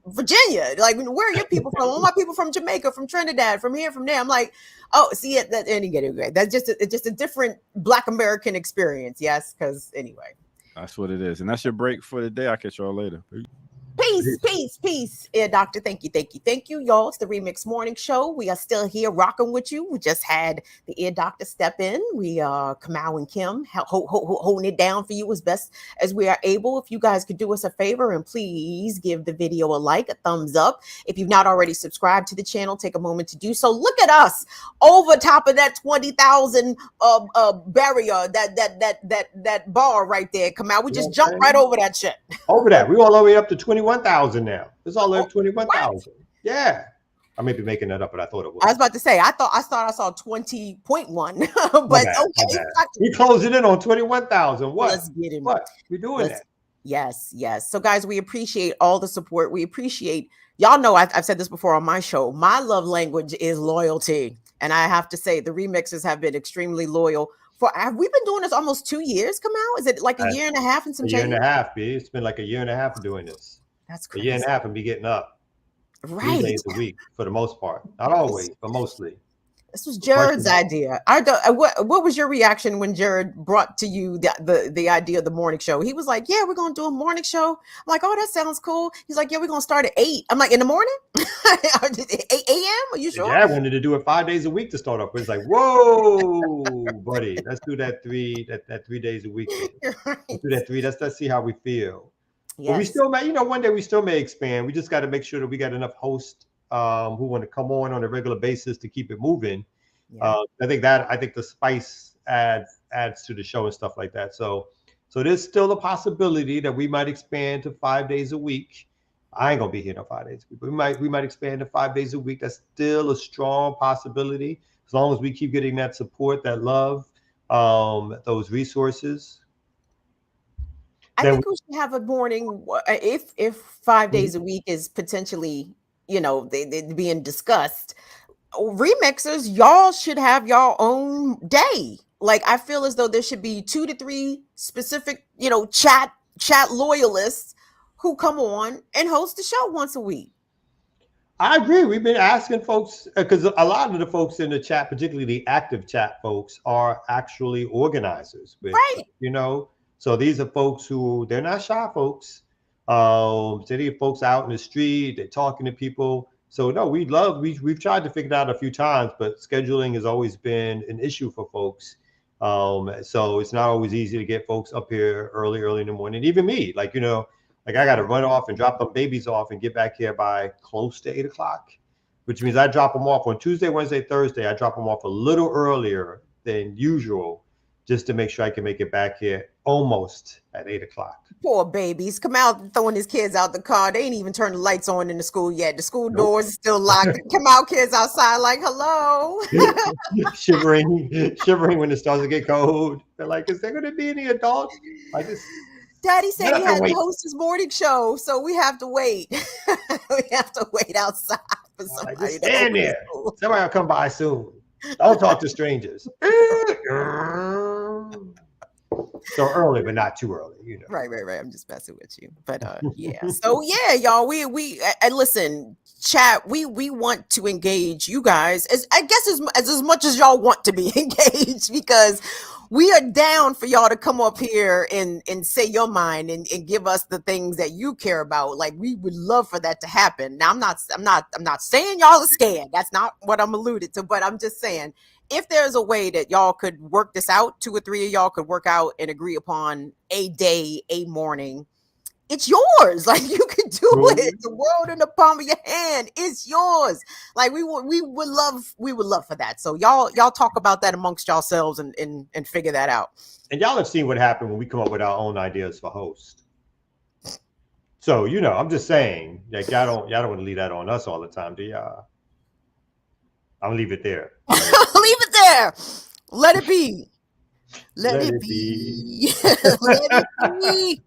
Virginia. Like, where are your people from? All my people from Jamaica, from Trinidad, from here, from there. I'm like, oh, see it. That's just a different Black American experience. Yes, because anyway. That's what it is. And that's your break for the day. I'll catch y'all later. Peace. Ear Doctor, thank you, y'all. It's the Remix Morning Show. We are still here rocking with you. We just had the Ear Doctor step in. We Kamau and Kim holding it down for you as best as we are able. If you guys could do us a favor and please give the video a like, a thumbs up. If you've not already subscribed to the channel, take a moment to do so. Look at us over top of that 20,000 barrier, that bar right there. Kamau, we just jumped right over that shit. Over that, we all the way up to 21,000 now. It's all over 21,000. Yeah, I may be making that up, but I thought it was. I was about to say, I thought I saw 20.1, but okay. We closing in on 21,000. What? Let's get him. What? We doing that? Yes. So, guys, we appreciate all the support. We appreciate, y'all know I've said this before on my show. My love language is loyalty, and I have to say the remixers have been extremely loyal. We've been doing this almost 2 years. Come out, is it like a year and a half and some change? A year and a half, B. It's been like a year and a half of doing this. That's crazy. A year and a half and be getting up 3 right days a week for the most part. Not always, but mostly. This was Jared's idea. What was your reaction when Jared brought to you the idea of the morning show? He was like, yeah, we're going to do a morning show. I'm like, oh, that sounds cool. He's like, yeah, we're going to start at 8. I'm like, in the morning? 8 a.m.? Are you sure? Yeah, I wanted to do it 5 days a week to start off. But it's like, whoa, buddy, let's do that 3 days a week. Right. Let's do that 3. Let's see how we feel. Yes. But we still may, one day we still may expand. We just got to make sure that we got enough hosts who want to come on a regular basis to keep it moving. Yeah. I think the spice adds to the show and stuff like that. So there's still a possibility that we might expand to 5 days a week. I ain't gonna be here no 5 days a week, but we might expand to 5 days a week. That's still a strong possibility as long as we keep getting that support, that love, those resources. I think we should have a morning if 5 days a week is potentially, they being discussed. Remixers, y'all should have your own day. Like, I feel as though there should be 2 to 3 specific, chat loyalists who come on and host the show once a week. I agree. We've been asking folks, because a lot of the folks in the chat, particularly the active chat folks, are actually organizers. Right. So these are folks who, they're not shy folks. So these folks out in the street, they're talking to people. So no, we've tried to figure it out a few times, but scheduling has always been an issue for folks. So it's not always easy to get folks up here early in the morning. Even me, like I got to run off and drop the babies off and get back here by close to 8 o'clock, which means I drop them off on Tuesday, Wednesday, Thursday. I drop them off a little earlier than usual, just to make sure I can make it back here almost at 8 o'clock. Poor babies. Come out throwing his kids out the car. They ain't even turned the lights on in the school yet. The school doors are still locked. Come out, kids outside like, hello. shivering when it starts to get cold. They're like, is there going to be any adults? Daddy said he had to host his morning show, so we have to wait. We have to wait outside for somebody. Stand there. Somebody will come by soon. Don't talk to strangers. So early, but not too early, Right. I'm just messing with you, but yeah. So yeah, y'all. We listen, chat. We want to engage you guys as much as y'all want to be engaged, because we are down for y'all to come up here and say your mind and give us the things that you care about. Like, we would love for that to happen. Now, I'm not saying y'all are scared. That's not what I'm alluded to, but I'm just saying, if there's a way that y'all could work this out, 2 or 3 of y'all could work out and agree upon a day, a morning, it's yours. Like you can do True. it. The world in the palm of your hand is yours. Like we would love for that. So y'all talk about that amongst yourselves and figure that out. And y'all have seen what happened when we come up with our own ideas for host. So I'm just saying, like y'all don't want to leave that on us all the time, do y'all? I'm gonna leave it there. Leave it there. Let it be. Let it be. Let it be.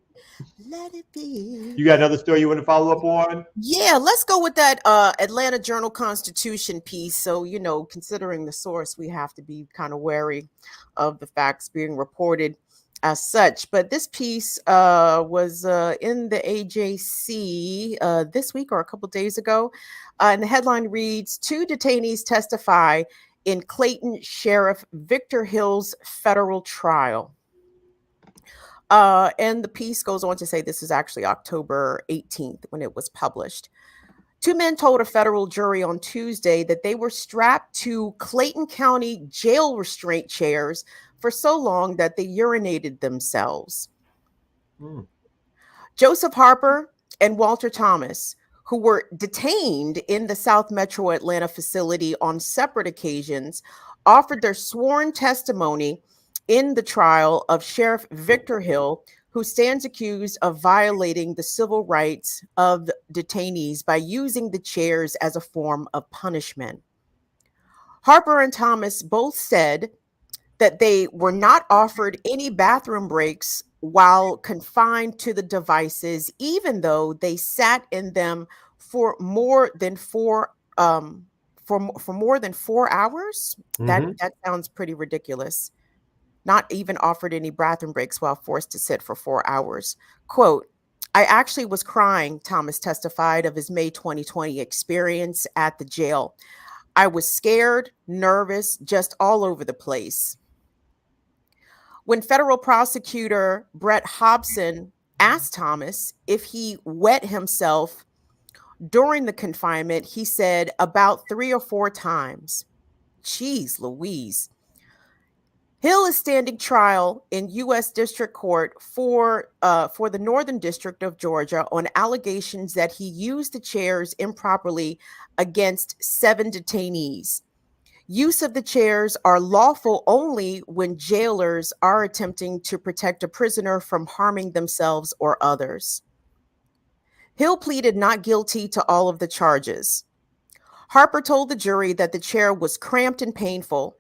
Let it be. You got another story you want to follow up on? Yeah, let's go with that Atlanta Journal-Constitution piece. So, considering the source, we have to be kind of wary of the facts being reported as such. But this piece was in the AJC this week or a couple days ago. And the headline reads, 2 detainees testify in Clayton Sheriff Victor Hill's federal trial. And the piece goes on to say this is actually October 18th when it was published. 2 men told a federal jury on Tuesday that they were strapped to Clayton County jail restraint chairs for so long that they urinated themselves. Joseph Harper and Walter Thomas, who were detained in the South Metro Atlanta facility on separate occasions, offered their sworn testimony in the trial of Sheriff Victor Hill, who stands accused of violating the civil rights of detainees by using the chairs as a form of punishment. Harper and Thomas both said that they were not offered any bathroom breaks while confined to the devices, even though they sat in them for more than 4 hours. That sounds pretty ridiculous. Not even offered any bathroom breaks while forced to sit for 4 hours. Quote, I actually was crying, Thomas testified of his May 2020 experience at the jail. I was scared, nervous, just all over the place. When federal prosecutor Brett Hobson asked Thomas if he wet himself during the confinement, he said about 3 or 4 times. Jeez Louise. Hill is standing trial in U.S. District Court for the Northern District of Georgia on allegations that he used the chairs improperly against 7 detainees. Use of the chairs are lawful only when jailers are attempting to protect a prisoner from harming themselves or others. Hill pleaded not guilty to all of the charges. Harper told the jury that the chair was cramped and painful.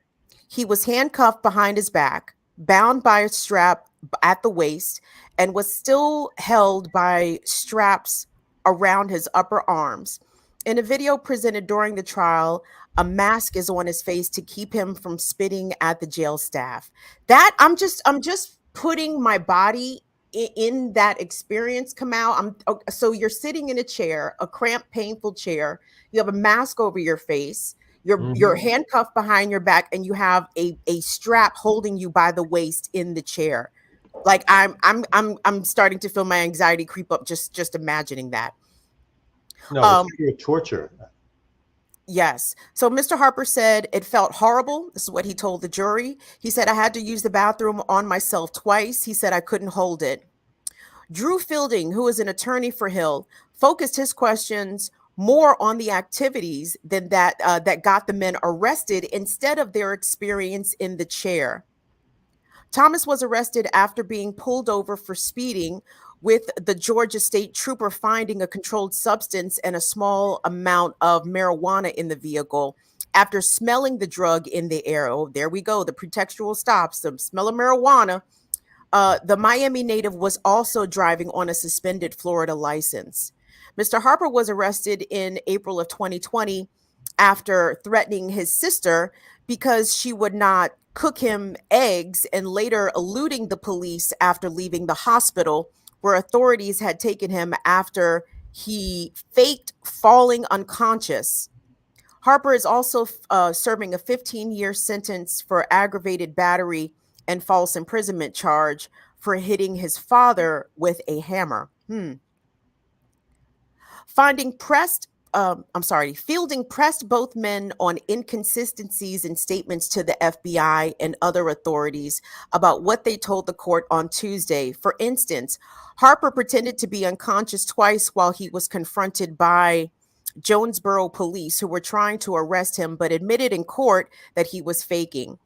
He was handcuffed behind his back, bound by a strap at the waist, and was still held by straps around his upper arms. In a video presented during the trial, a mask is on his face to keep him from spitting at the jail staff. That I'm just putting my body in that experience, Kamal. So you're sitting in a chair, a cramped, painful chair. You have a mask over your face. You're handcuffed behind your back, and you have a strap holding you by the waist in the chair. Like I'm starting to feel my anxiety creep up just imagining that. No, it's pure torture. Yes. So Mr. Harper said it felt horrible. This is what he told the jury. He said, I had to use the bathroom on myself twice. He said I couldn't hold it. Drew Fielding, who is an attorney for Hill, focused his questions more on the activities than that got the men arrested instead of their experience in the chair. Thomas was arrested after being pulled over for speeding, with the Georgia State Trooper finding a controlled substance and a small amount of marijuana in the vehicle after smelling the drug in the air. Oh, there we go. The pretextual stops, the smell of marijuana. The Miami native was also driving on a suspended Florida license. Mr. Harper was arrested in April of 2020 after threatening his sister because she would not cook him eggs, and later eluding the police after leaving the hospital, where authorities had taken him after he faked falling unconscious. Harper is also serving a 15-year sentence for aggravated battery and false imprisonment charge for hitting his father with a hammer. Finding pressed Fielding pressed both men on inconsistencies in statements to the FBI and other authorities about what they told the court on Tuesday. For instance, Harper pretended to be unconscious twice while he was confronted by Jonesboro police who were trying to arrest him, but admitted in court that he was faking.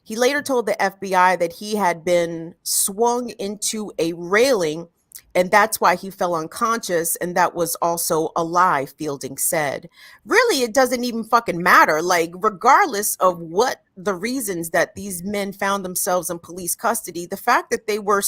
He later told the FBI that he had been swung into a railing and that's why he fell unconscious, and that was also a lie, Fielding said. Really, it doesn't even fucking matter. Like, regardless of what the reasons that these men found themselves in police custody, the fact that they were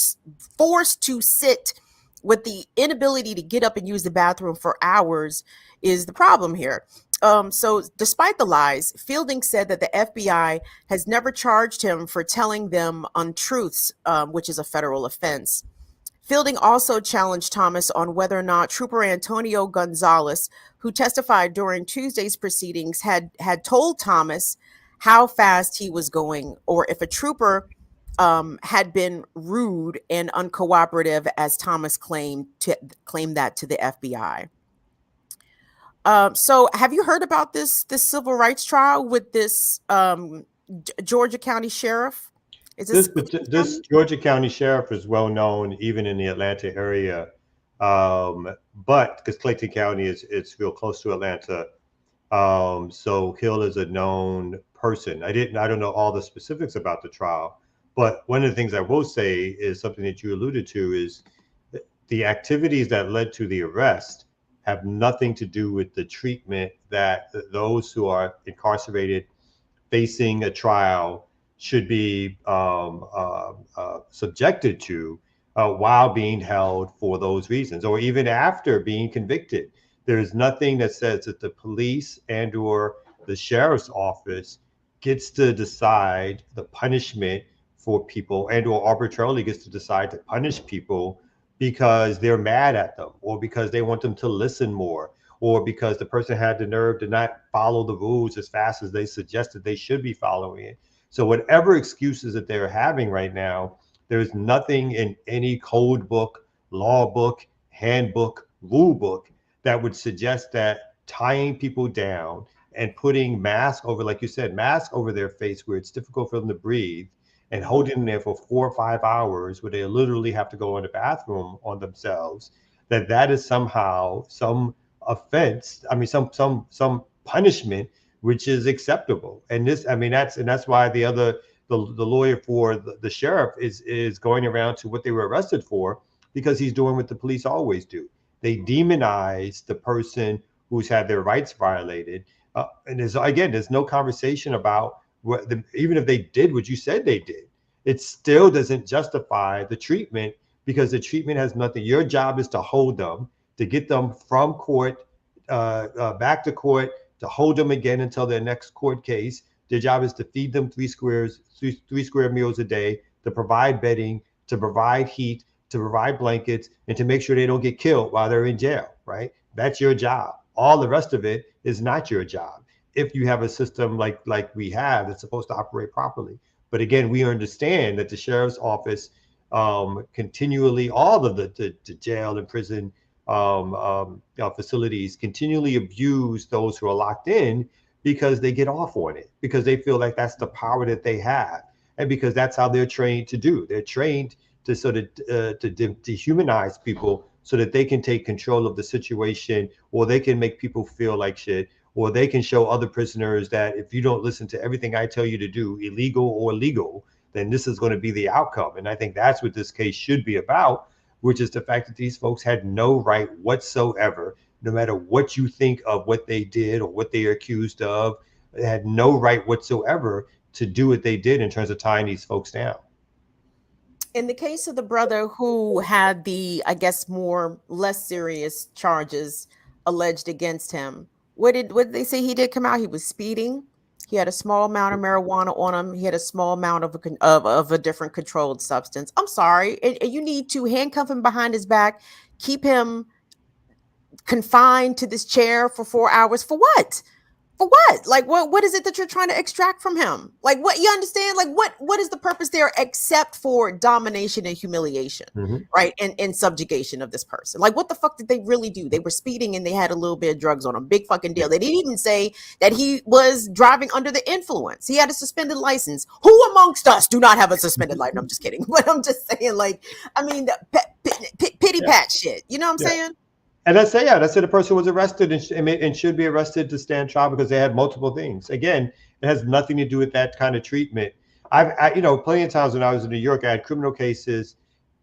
forced to sit with the inability to get up and use the bathroom for hours is the problem here. So despite the lies, Fielding said that the FBI has never charged him for telling them untruths, which is a federal offense. Fielding also challenged Thomas on whether or not Trooper Antonio Gonzalez, who testified during Tuesday's proceedings, had told Thomas how fast he was going, or if a trooper had been rude and uncooperative, as Thomas claimed that to the FBI. So have you heard about this civil rights trial with this Georgia County sheriff? This Georgia County sheriff is well known even in the Atlanta area, but because Clayton County it's real close to Atlanta, so Hill is a known person. I don't know all the specifics about the trial, but one of the things I will say is something that you alluded to is the activities that led to the arrest have nothing to do with the treatment that those who are incarcerated facing a trial should be subjected to while being held for those reasons, or even after being convicted. There is nothing that says that the police and or the sheriff's office gets to decide the punishment for people and or arbitrarily gets to decide to punish people because they're mad at them, or because they want them to listen more, or because the person had the nerve to not follow the rules as fast as they suggested they should be following it. So whatever excuses that they're having right now, there's nothing in any code book, law book, handbook, rule book that would suggest that tying people down and putting mask over, like you said, mask over their face where it's difficult for them to breathe, and holding them there for 4 or 5 hours where they literally have to go in the bathroom on themselves, that is somehow some offense. I mean, some punishment which is acceptable. And that's why the lawyer for the sheriff is going around to what they were arrested for, because he's doing what the police always do. They demonize the person who's had their rights violated. And there's no conversation about even if they did what you said they did, it still doesn't justify the treatment, because the treatment has nothing. Your job is to hold them, to get them from court, back to court, to hold them again until their next court case. Their job is to feed them three square meals a day, to provide bedding, to provide heat, to provide blankets, and to make sure they don't get killed while they're in jail, right? That's your job. All the rest of it is not your job if you have a system like we have that's supposed to operate properly. But again, we understand that the sheriff's office continually, all of the jail and prison facilities continually abuse those who are locked in, because they get off on it, because they feel like that's the power that they have, and because that's how they're trained to do. They're trained to sort of to dehumanize people so that they can take control of the situation, or they can make people feel like shit, or they can show other prisoners that if you don't listen to everything I tell you to do, illegal or legal, then this is going to be the outcome. And I think that's what this case should be about, which is the fact that these folks had no right whatsoever, no matter what you think of what they did or what they are accused of, they had no right whatsoever to do what they did in terms of tying these folks down. In the case of the brother who had the, I guess, less serious charges alleged against him, what did they say he did come out? He was speeding. He had a small amount of marijuana on him. He had a small amount of a different controlled substance. I'm sorry. And you need to handcuff him behind his back, keep him confined to this chair for 4 hours. For what? For what? Like what is it that you're trying to extract from him? Like what, you understand? Like what is the purpose there except for domination and humiliation, right? And subjugation of this person. Like what the fuck did they really do? They were speeding and they had a little bit of drugs on them. Big fucking deal. They didn't even say that he was driving under the influence. He had a suspended license. Who amongst us do not have a suspended license? I'm just kidding. But I'm just saying, like, I mean, the pity pat shit. You know what I'm saying? And let's say the person was arrested and should be arrested to stand trial because they had multiple things. Again, it has nothing to do with that kind of treatment. I you know, plenty of times when I was in New York, I had criminal cases.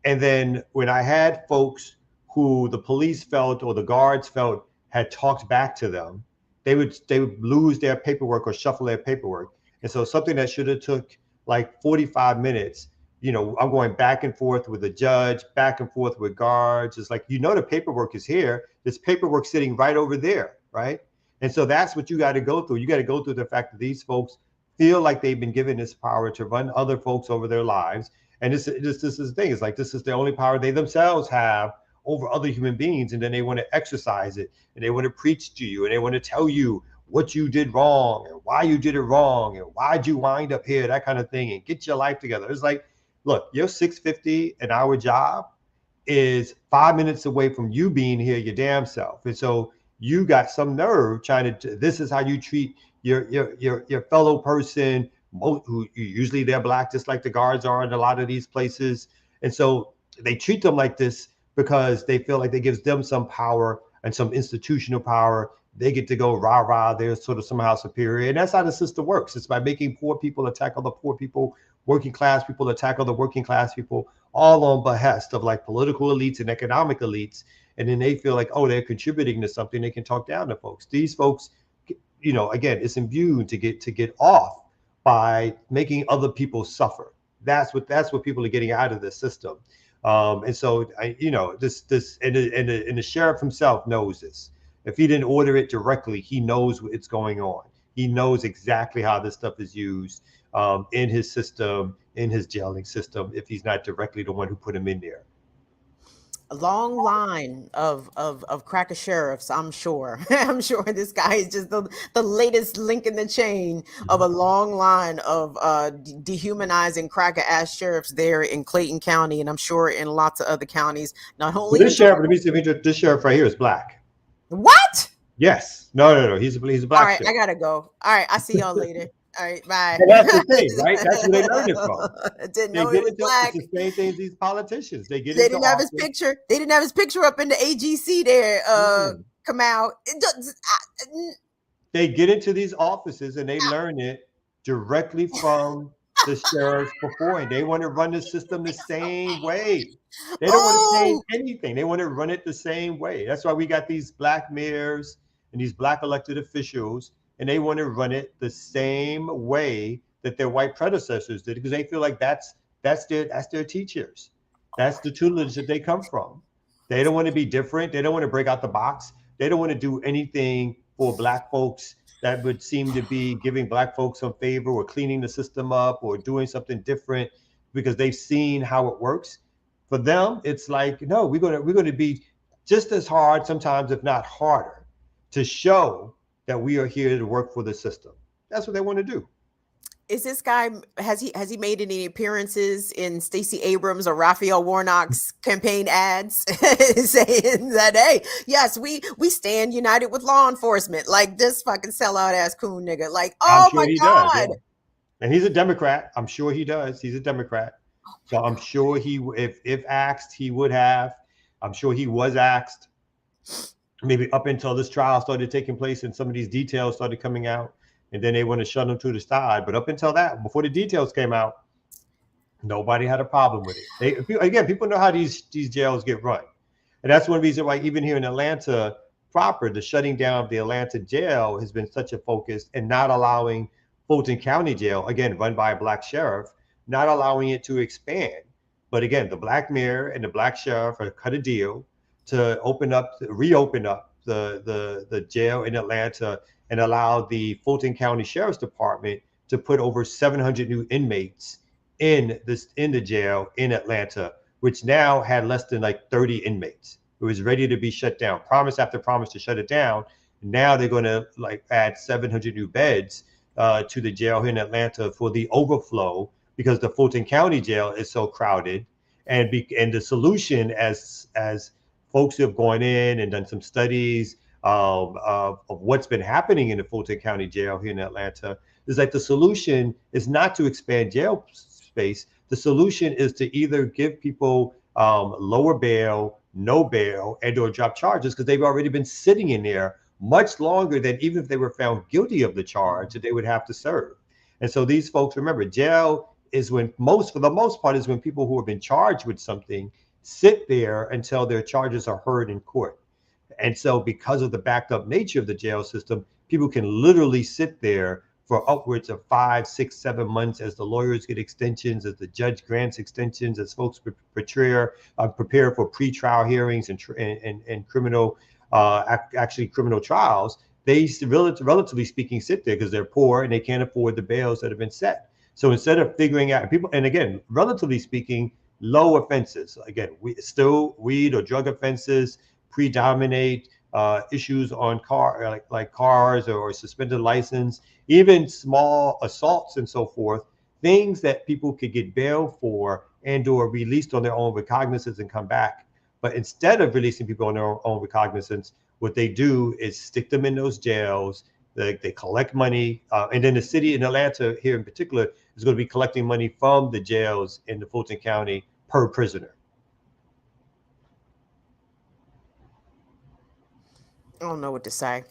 And then when I had folks who the police felt or the guards felt had talked back to them, they would lose their paperwork or shuffle their paperwork. And so something that should have took like 45 minutes, you know, I'm going back and forth with the judge, back and forth with guards. It's like, you know, the paperwork is here. This paperwork sitting right over there, right? And so that's what you got to go through. You got to go through the fact that these folks feel like they've been given this power to run other folks over their lives. And this is the thing. It's like, this is the only power they themselves have over other human beings. And then they want to exercise it, and they want to preach to you, and they want to tell you what you did wrong and why you did it wrong and why'd you wind up here, that kind of thing, and get your life together. It's like, look, your $6.50 an hour job is 5 minutes away from you being here your damn self. And so you got some nerve trying to, this is how you treat your fellow person, who usually they're black, just like the guards are in a lot of these places. And so they treat them like this because they feel like that gives them some power and some institutional power. They get to go rah-rah, they're sort of somehow superior. And that's how the system works. It's by making poor people attack other poor people, working class people attack other working class people, all on behest of like political elites and economic elites. And then they feel like, oh, they're contributing to something. They can talk down to folks. These folks, you know, again, it's imbued to get off by making other people suffer. That's what people are getting out of this system. And so, you know, this and the sheriff himself knows this. If he didn't order it directly, he knows what's going on. He knows exactly how this stuff is used in his system, in his jailing system, if he's not directly the one who put him in there. A long line of cracker sheriffs, I'm sure. I'm sure this guy is just the latest link in the chain of a long line of dehumanizing cracker ass sheriffs there in Clayton County, and I'm sure in lots of other counties. Not only this sheriff, this sheriff right here is black. What? Yes. No. He's a black. All right, sheriff. I gotta go. All right, I'll see y'all later. All right, bye. And that's the thing, right? That's where they learned it from. I didn't know he was black. It's the same thing as these politicians. They didn't have his picture. They didn't have his picture up in the AGC there. Come out. They get into these offices and they learn it directly from the sheriffs before, and they want to run the system the same way. They don't want to change anything. They want to run it the same way. That's why we got these black mayors and these black elected officials, and they want to run it the same way that their white predecessors did, because they feel like that's their teachers. That's the tutelage that they come from. They don't want to be different. They don't want to break out the box. They don't want to do anything for black folks that would seem to be giving black folks some favor or cleaning the system up or doing something different because they've seen how it works. For them, it's like, no, we're going to be just as hard, sometimes if not harder, to show that we are here to work for the system. That's what they want to do. Is this guy, has he made any appearances in Stacey Abrams or Raphael Warnock's campaign ads saying that, hey, yes, we stand united with law enforcement, like this fucking sellout ass coon nigga? Like, oh my God. Does, yeah. And he's a Democrat. I'm sure he does. He's a Democrat. So I'm sure if asked, he would have. I'm sure he was asked, maybe up until this trial started taking place and some of these details started coming out. And then they want to shut them to the side. But up until that, before the details came out, nobody had a problem with it. Again, people know how these jails get run. And that's one reason why even here in Atlanta proper, the shutting down of the Atlanta jail has been such a focus, and not allowing Fulton County Jail, again, run by a black sheriff, not allowing it to expand. But again, the black mayor and the black sheriff have cut a deal to reopen up the jail in Atlanta and allow the Fulton County Sheriff's Department to put over 700 new inmates in the jail in Atlanta, which now had less than like 30 inmates. It was ready to be shut down, promise after promise to shut it down. Now they're going to like add 700 new beds to the jail here in Atlanta for the overflow because the Fulton County jail is so crowded. And the solution, as folks who have gone in and done some studies of what's been happening in the Fulton County jail here in Atlanta, is that the solution is not to expand jail space. The solution is to either give people lower bail, no bail, and or drop charges because they've already been sitting in there much longer than even if they were found guilty of the charge that they would have to serve. And so these folks, remember, jail is when for the most part, is when people who have been charged with something sit there until their charges are heard in court. And so because of the backed up nature of the jail system, people can literally sit there for upwards of 5, 6, 7 months as the lawyers get extensions, as the judge grants extensions, as folks prepare for pre-trial hearings and criminal, actually criminal trials. They, relatively speaking, sit there because they're poor and they can't afford the bails that have been set. So instead of figuring out people, and again, relatively speaking, low offenses, again, still weed or drug offenses predominate, issues on like cars or suspended license, even small assaults and so forth, things that people could get bail for and or released on their own recognizance and come back. But instead of releasing people on their own recognizance, what they do is stick them in those jails. They collect money, and then the city in Atlanta here in particular is going to be collecting money from the jails in the Fulton County per prisoner. I don't know what to say.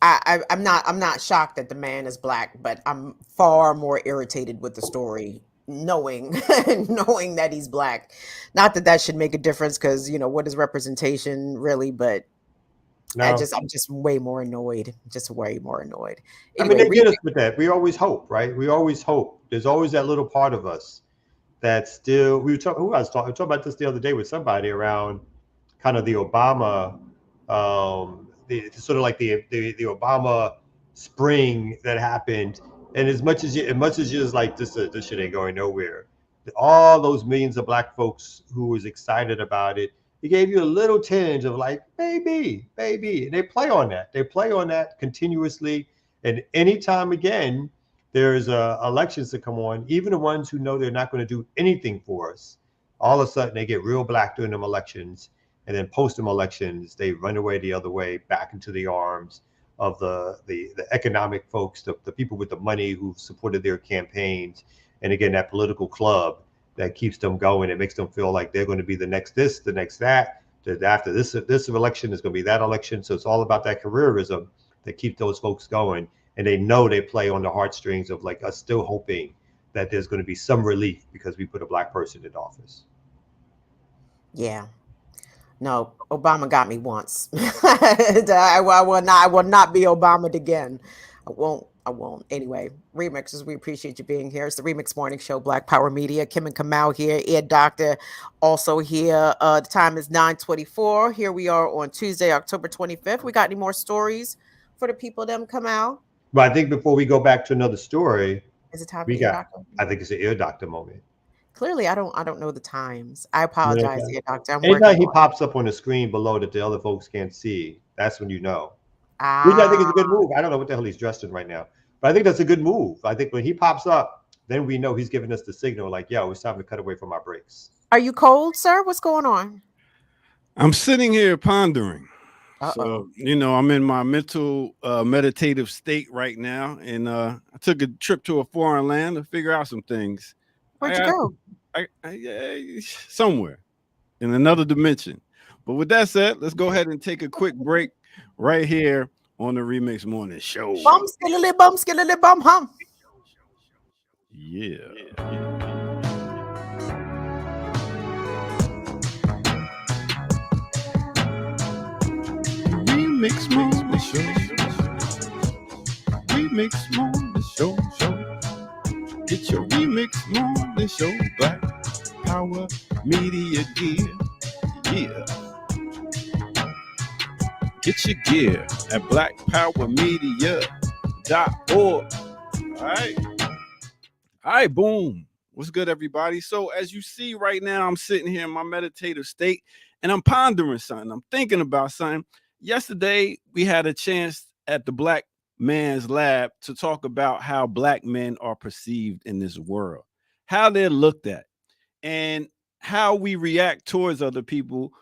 I'm not shocked that the man is black, but I'm far more irritated with the story, knowing that he's black. Not that should make a difference, because what is representation really? But No. I'm just way more annoyed. Just way more annoyed. Anyway, they get us with that. We always hope, right? We always hope. There's always that little part of us that still. We were talking about this the other day with somebody around kind of the Obama. Sort of like the Obama spring that happened, and as much as you're just like this shit ain't going nowhere, all those millions of black folks who was excited about it, it gave you a little tinge of like baby, and they play on that continuously. And anytime again there's elections to come on, even the ones who know they're not going to do anything for us, all of a sudden they get real black during them elections. And then post them elections, they run away the other way, back into the arms of the economic folks, the people with the money who supported their campaigns. And again, that political club that keeps them going. It makes them feel like they're going to be the next this, the next that. After this election is going to be that election. So it's all about that careerism that keeps those folks going. And they know they play on the heartstrings of like us still hoping that there's going to be some relief because we put a black person in office. Yeah. No, Obama got me once. I will not be Obama'd again. I won't. Anyway, Remixers, we appreciate you being here. It's the Remix Morning Show, Black Power Media. Kim and Kamal here. Ed Doctor also here. The time is 9:24. Here we are on Tuesday, October 25th. We got any more stories for the people them, Kamal? But I think before we go back to another story, is it time for Ear Doctor? I think it's an Ear Doctor moment. Clearly, I don't know the times. I apologize, Ear Doctor. Anytime he pops up on the screen below that the other folks can't see, that's when you know. Which I think is a good move. I don't know what the hell he's dressed in right now, but I think that's a good move. I think when he pops up, then we know he's giving us the signal like, yo, it's time to cut away from our breaks. Are you cold, sir? What's going on? I'm sitting here pondering. Uh-oh. So, I'm in my mental meditative state right now. And I took a trip to a foreign land to figure out some things. Where'd you go? Somewhere in another dimension. But with that said, let's go ahead and take a quick break right here on the Remix Morning Show. Bum skillily bum hum. Yeah. Remix Morning Show. Remix Morning Show. Get your Remix Morning Show, Black Power Media gear. Yeah. Get your gear at blackpowermedia.org. All right, boom. What's good, everybody? So as you see right now, I'm sitting here in my meditative state and I'm pondering something. I'm thinking about something. yesterday we had a chance at the Black Man's Lab to talk about how Black men are perceived in this world, how they're looked at, and how we react towards other people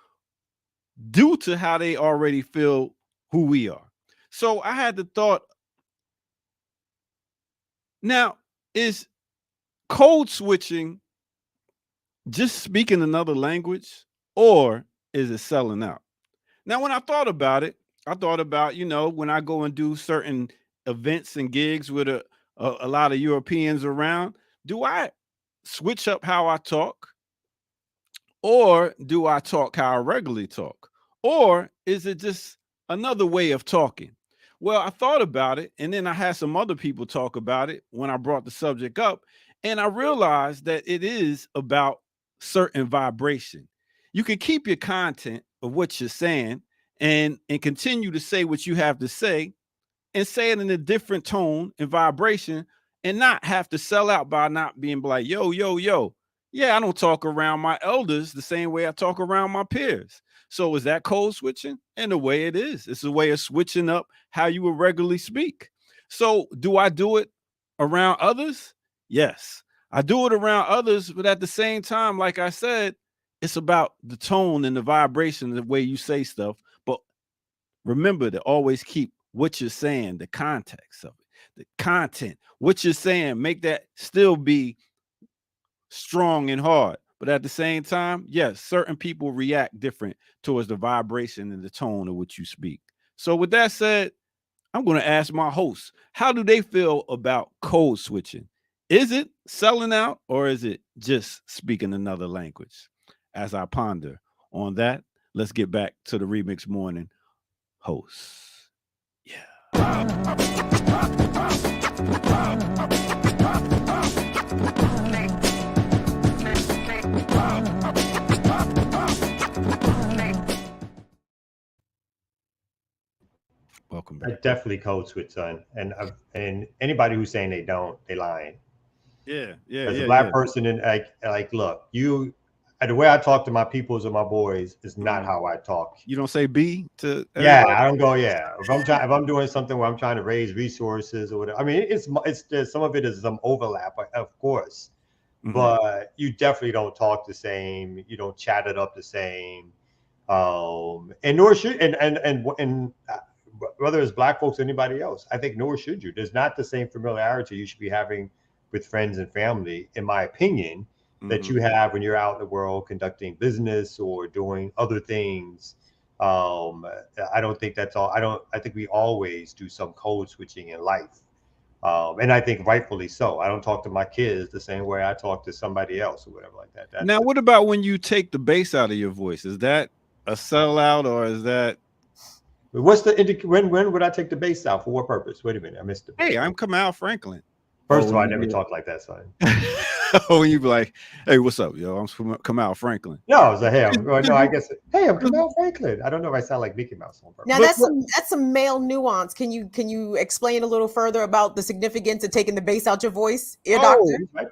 due to how they already feel who we are. So I had the thought, now, is code switching just speaking another language, or is it selling out? Now, when I thought about it, I thought about, when I go and do certain events and gigs with a lot of Europeans around, do I switch up how I talk? Or do I talk how I regularly talk? Or is it just another way of talking? Well, I thought about it, and then I had some other people talk about it when I brought the subject up, and I realized that it is about certain vibration. You can keep your content of what you're saying and continue to say what you have to say and say it in a different tone and vibration, and not have to sell out by not being like, yo, yo, yo. Yeah, I don't talk around my elders the same way I talk around my peers. So is that code switching? In a way it is. It's a way of switching up how you would regularly speak. So do I do it around others? Yes, I do it around others, but at the same time, like I said, it's about the tone and the vibration, the way you say stuff. But remember to always keep what you're saying, the context of it, the content, what you're saying, make that still be strong and hard. But at the same time, yes, certain people react different towards the vibration and the tone of what you speak. So with that said, I'm going to ask my hosts, how do they feel about code switching? Is it selling out, or is it just speaking another language? As I ponder on that, let's get back to the Remix Morning hosts. Welcome back. I definitely code switch, son. And anybody who's saying they don't, they lying. Yeah. As a black person, and like, look, the way I talk to my peoples and my boys is not how I talk. You don't say B to everybody? Yeah, I don't go. Yeah, if I'm doing something where I'm trying to raise resources or whatever. I mean, it's some of it is some overlap, of course, but you definitely don't talk the same. You don't chat it up the same, and nor should and whether it's black folks or anybody else, I think nor should you. There's not the same familiarity you should be having with friends and family, in my opinion, that you have when you're out in the world conducting business or doing other things. I don't think that's all. I think we always do some code switching in life. And I think rightfully so. I don't talk to my kids the same way I talk to somebody else or whatever like that. Now, what about when you take the bass out of your voice? Is that a sellout, or is that? What's when would I take the bass out? For what purpose? Wait a minute, I missed it. Hey, I'm Kamau Franklin. First of all, I never talk like that, son. When you be like, "Hey, what's up, yo? I'm Kamau Franklin." No, I was like, "Hey, I guess, hey, I'm Kamau Franklin." I don't know if I sound like Mickey Mouse on purpose. Now that's some male nuance. Can you explain a little further about the significance of taking the bass out your voice, doctor?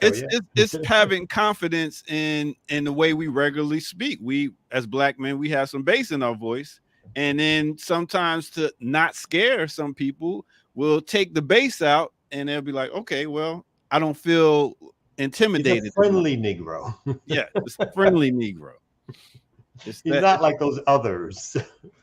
It's having confidence in the way we regularly speak. We, as black men, we have some bass in our voice, and then sometimes to not scare some people, we'll take the bass out, and they'll be like, "Okay, well, I don't feel intimidated." He's a friendly Negro. Yeah, it's a friendly Negro. He's not like those others.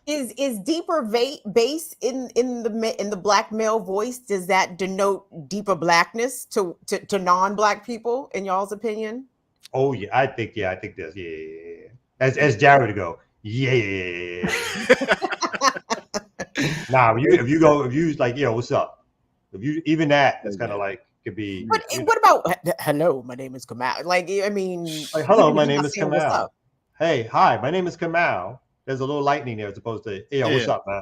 Is deeper bass in the black male voice? Does that denote deeper blackness to non-black people, in y'all's opinion? Oh yeah, I think there's yeah. As Jared would go, yeah. Nah, if you like, yo, what's up? If you even that, it's kind of like could be. But what about hello? My name is Kamau. Like, I mean, like, hello, my name is Kamau. Hey, hi, my name is Kamau. There's a little lightning there as opposed to, hey, yo, what's up, man?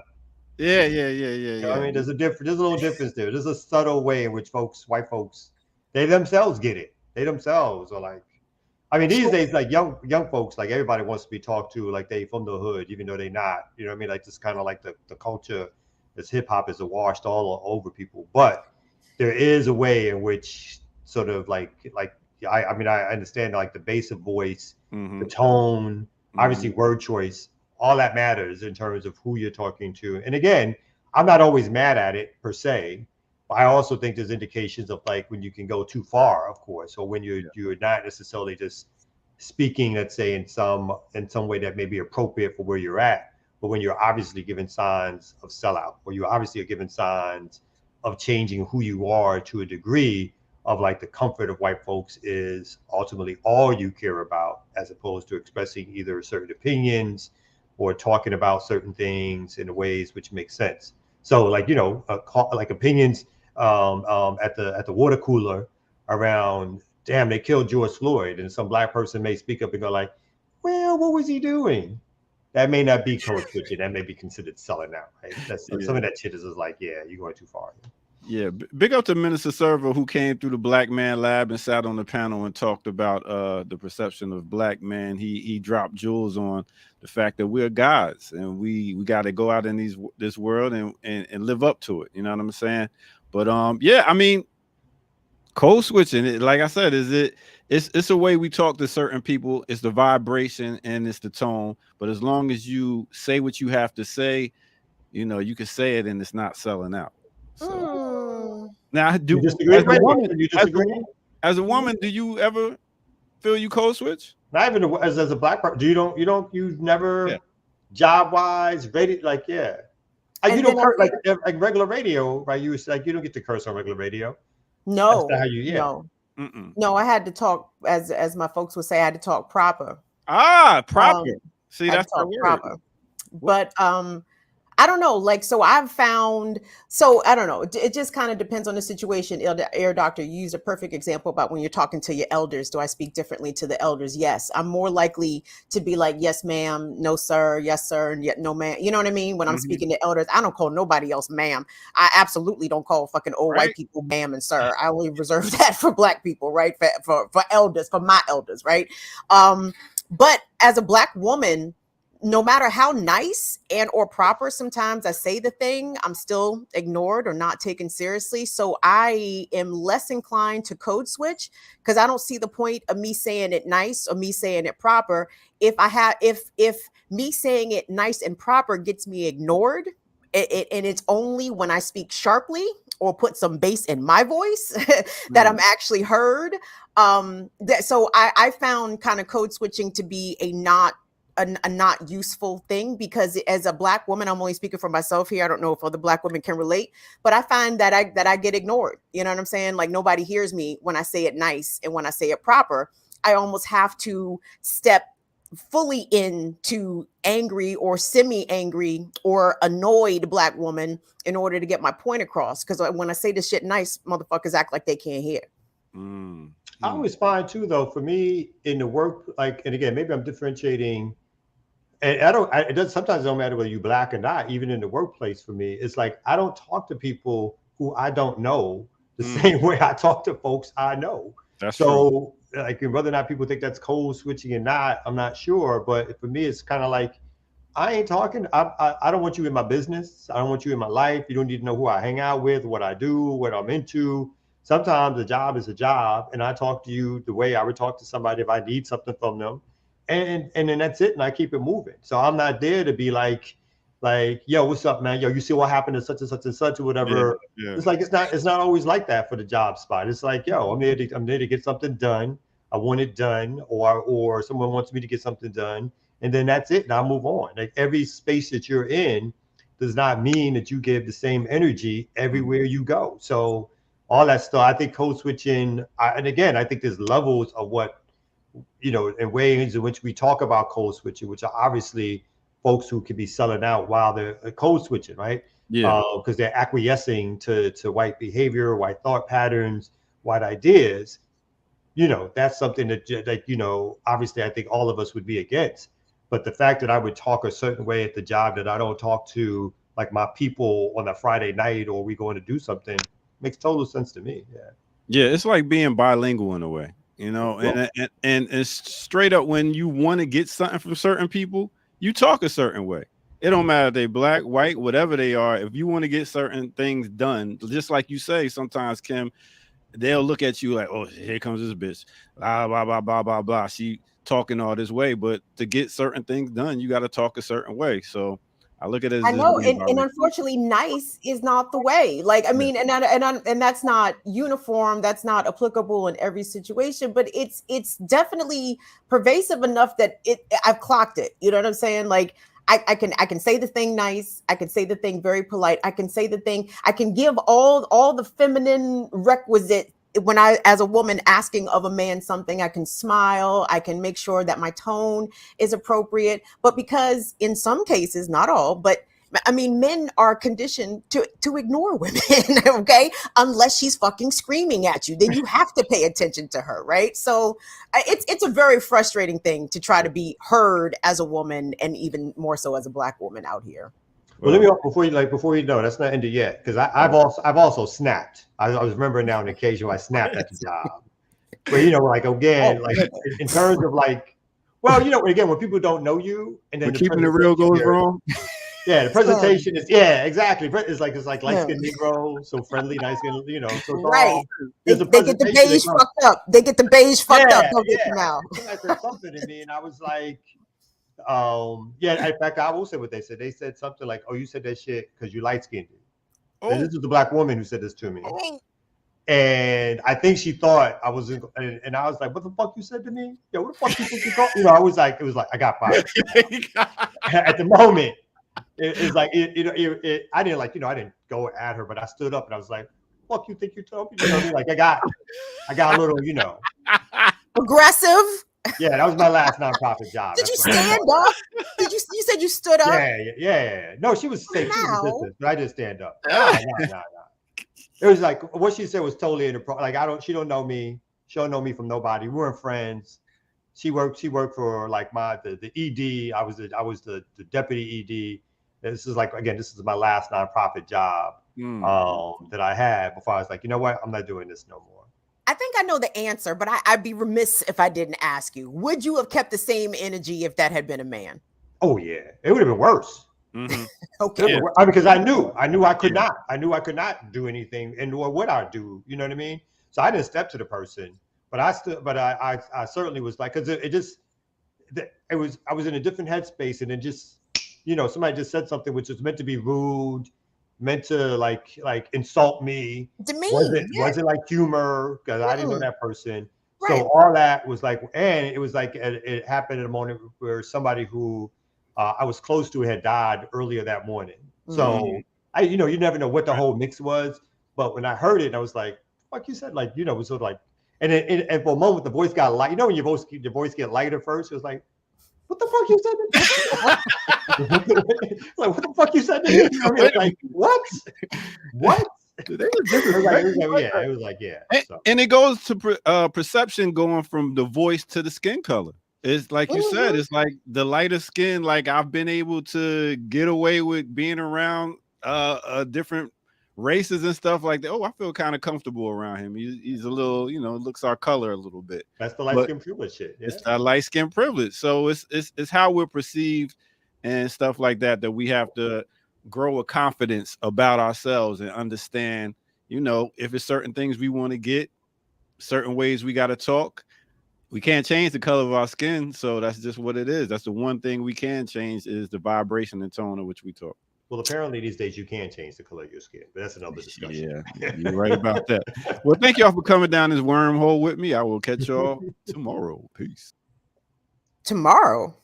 Yeah. You know, I mean, there's a little difference there. There's a subtle way in which white folks, they themselves get it. They themselves are like, I mean, these days, like young folks, like everybody wants to be talked to like they from the hood, even though they're not. You know what I mean? Like this kind of like the culture, this hip hop is washed all over people. But there is a way in which sort of like I mean, I understand like the bass of voice, the tone, obviously word choice, all that matters in terms of who you're talking to. And again, I'm not always mad at it per se. But I also think there's indications of like when you can go too far, of course, or when you're not necessarily just speaking, let's say, in some way that may be appropriate for where you're at, but when you're obviously giving signs of sellout, or you obviously are giving signs of changing who you are to a degree of like the comfort of white folks is ultimately all you care about, as opposed to expressing either certain opinions or talking about certain things in ways which make sense. So like, you know, like opinions at the water cooler around, damn, they killed George Floyd, and some black person may speak up and go like, well, what was he doing? That may not be code switching. That may be considered selling out, right? That's some of that shit is just like, yeah, you're going too far. Yeah, big up to Minister Servo, who came through the Black Man Lab and sat on the panel and talked about the perception of black men. He dropped jewels on the fact that we're gods and we got to go out in this world and live up to it. You know what I'm saying? But yeah, I mean, code switching, like I said, it's a way we talk to certain people. It's the vibration and it's the tone. But as long as you say what you have to say, you know, you can say it and it's not selling out. So now, as a woman, do you ever feel you code switch? Not even as a black person. You've never job wise, rated like you don't curse like regular radio, right? You like you don't get to curse on regular radio. No, that's how you, no. I had to talk as my folks would say. I had to talk proper. Proper. See, that's the word. Proper. But I don't know, like, so I've found, so I don't know, it just kind of depends on the situation. Air Doctor, you used a perfect example about when you're talking to your elders. Do I speak differently to the elders? Yes. I'm more likely to be like, yes, ma'am, no, sir, yes, sir, and yet no, ma'am. You know what I mean? When I'm speaking to elders, I don't call nobody else ma'am. I absolutely don't call fucking old white people ma'am and sir. I only reserve that for black people, right? For elders, for my elders, right? But as a black woman, no matter how nice and or proper sometimes I say the thing, I'm still ignored or not taken seriously. So I am less inclined to code switch because I don't see the point of me saying it nice or me saying it proper. If me saying it nice and proper gets me ignored, and it's only when I speak sharply or put some bass in my voice that I'm actually heard. So I found kind of code switching to be a not useful thing, because as a black woman, I'm only speaking for myself here. I don't know if other black women can relate, but I find that I get ignored. You know what I'm saying? Like nobody hears me when I say it nice and when I say it proper. I almost have to step fully into angry or semi-angry or annoyed black woman in order to get my point across. Because when I say this shit nice, motherfuckers act like they can't hear. I always find too, though, for me in the work, like, and again, maybe I'm differentiating. And sometimes it don't matter whether you black or not, even in the workplace for me, it's like, I don't talk to people who I don't know the same way I talk to folks I know. That's so true. Like whether or not people think that's code switching or not, I'm not sure. But for me, it's kind of like, I ain't talking. I don't want you in my business. I don't want you in my life. You don't need to know who I hang out with, what I do, what I'm into. Sometimes a job is a job, and I talk to you the way I would talk to somebody if I need something from them. And then that's it, and I keep it moving. So I'm not there to be like, yo, what's up, man? Yo, you see what happened to such and such and such or whatever. Yeah. It's like it's not always like that for the job spot. It's like, yo, I'm there to get something done. I want it done, or someone wants me to get something done, and then that's it. And I move on. Like every space that you're in does not mean that you give the same energy everywhere you go. So all that stuff, I think code switching, and again, I think there's levels of what, you know, and ways in which we talk about code switching, which are obviously folks who could be selling out while they're code switching, right? Yeah. Because they're acquiescing to white behavior, white thought patterns, white ideas. You know, that's something that, you know, obviously I think all of us would be against. But the fact that I would talk a certain way at the job that I don't talk to like my people on a Friday night, or we going to do something, makes total sense to me. Yeah, it's like being bilingual in a way, you know, and it's straight up, when you want to get something from certain people, you talk a certain way. It don't matter if they black, white, whatever they are. If you want to get certain things done, just like you say, sometimes, Kim, they'll look at you like, oh, here comes this bitch, blah, blah, blah, blah, blah, blah. She talking all this way, but to get certain things done, you got to talk a certain way. So I look at it as I just know, being and unfortunately, nice is not the way. Like, I mean, and that's not uniform. That's not applicable in every situation. But it's definitely pervasive enough that I've clocked it. You know what I'm saying? Like, I can say the thing nice. I can say the thing very polite. I can say the thing. I can give all the feminine requisite. When I, as a woman asking of a man something, I can smile, I can make sure that my tone is appropriate. But because in some cases, not all, but I mean, men are conditioned to ignore women, okay? Unless she's fucking screaming at you, then you have to pay attention to her, right? So it's a very frustrating thing to try to be heard as a woman, and even more so as a Black woman out here. Well, let me before you know, that's not ended yet, because I've also snapped. I was remembering now an occasion where I snapped at the job. But you know, like again, like in terms of like, well, you know, again, when people don't know you, and then keeping it real goes wrong. Yeah, the presentation is exactly. It's like light skinned Negro, so friendly, nice skin, you know. So right. They get the beige fucked up. They get the beige fucked up. Don't get them out. I said something to me, and I was like. In fact, I will say what they said. They said something like, "Oh, you said that shit because you light skinned." And this was the Black woman who said this to me, and I think she thought I was, and I was like, "What the fuck you said to me? Yo, what the fuck you think you called?" You know, I was like, it was like I got fired. At the moment, it's like I didn't like, you know, I didn't go at her, but I stood up and I was like, "Fuck you think you told me?" You know what I mean? Like I got a little, you know, aggressive. Yeah, that was my last nonprofit job. Did you stand up? You said you stood up? Yeah. No, she was safe. She was resistant, but I did stand up. No. It was like what she said was totally inappropriate. Like she don't know me. She don't know me from nobody. We weren't friends. She worked for like the ED. I was the deputy ED. This is my last nonprofit job that I had before I was like, you know what? I'm not doing this no more. I think I know the answer, but I'd be remiss if I didn't ask you. Would you have kept the same energy if that had been a man? Oh yeah, it would have been worse. Mm-hmm. Okay, because I knew I could not. I knew I could not do anything, and nor would I do. You know what I mean? So I didn't step to the person, but I certainly was like, because I was in a different headspace, and then just, you know, somebody just said something which was meant to be rude, meant to like insult me. Wasn't like humor, because I didn't know that person. Right. So all that was like, and it was like it happened at a moment where somebody who I was close to had died earlier that morning. So you never know what the whole mix was. But when I heard it, I was like, "Fuck you said," like, you know, it was sort of like, and for a moment the voice got light. You know when your voice get lighter first, it was like, "What the fuck you said?" Like, what the fuck you said to me? You know what I mean? Like, what? It was like, yeah. So. And it goes to perception, going from the voice to the skin color. It's like you said, it's like the lighter skin. Like I've been able to get away with being around different races and stuff like that. Oh, I feel kind of comfortable around him. He's a little, you know, looks our color a little bit. That's the light skin privilege shit. Yeah. It's that light skin privilege. So it's how we're perceived and stuff like that we have to grow a confidence about ourselves and understand, you know, if it's certain things we want to get, certain ways we got to talk. We can't change the color of our skin, so that's just what it is. That's the one thing we can change, is the vibration and tone in which we talk. Well, apparently these days you can change the color of your skin, but that's another discussion. Yeah, you're right about that. Well, thank y'all for coming down this wormhole with me. I will catch y'all tomorrow. Peace. Tomorrow?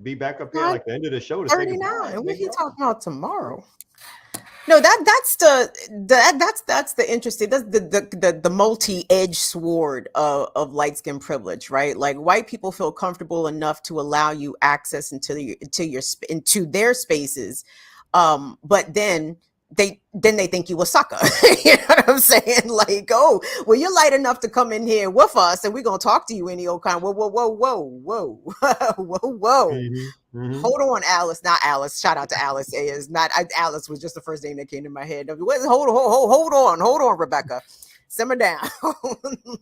Be back up here like the end of the show. 39. What are you talking about tomorrow? No, that's the interesting. That's the multi-edged sword of light skin privilege, right? Like white people feel comfortable enough to allow you access into their spaces, but then they think you a sucker. You know what I'm saying? Like, oh, well, you're light enough to come in here with us, and we're gonna talk to you any old kind. Whoa. Mm-hmm. Hold on, Alice. Not Alice. Shout out to Alice. Alice was just the first name that came to my head. Hold on, Rebecca. Simmer down.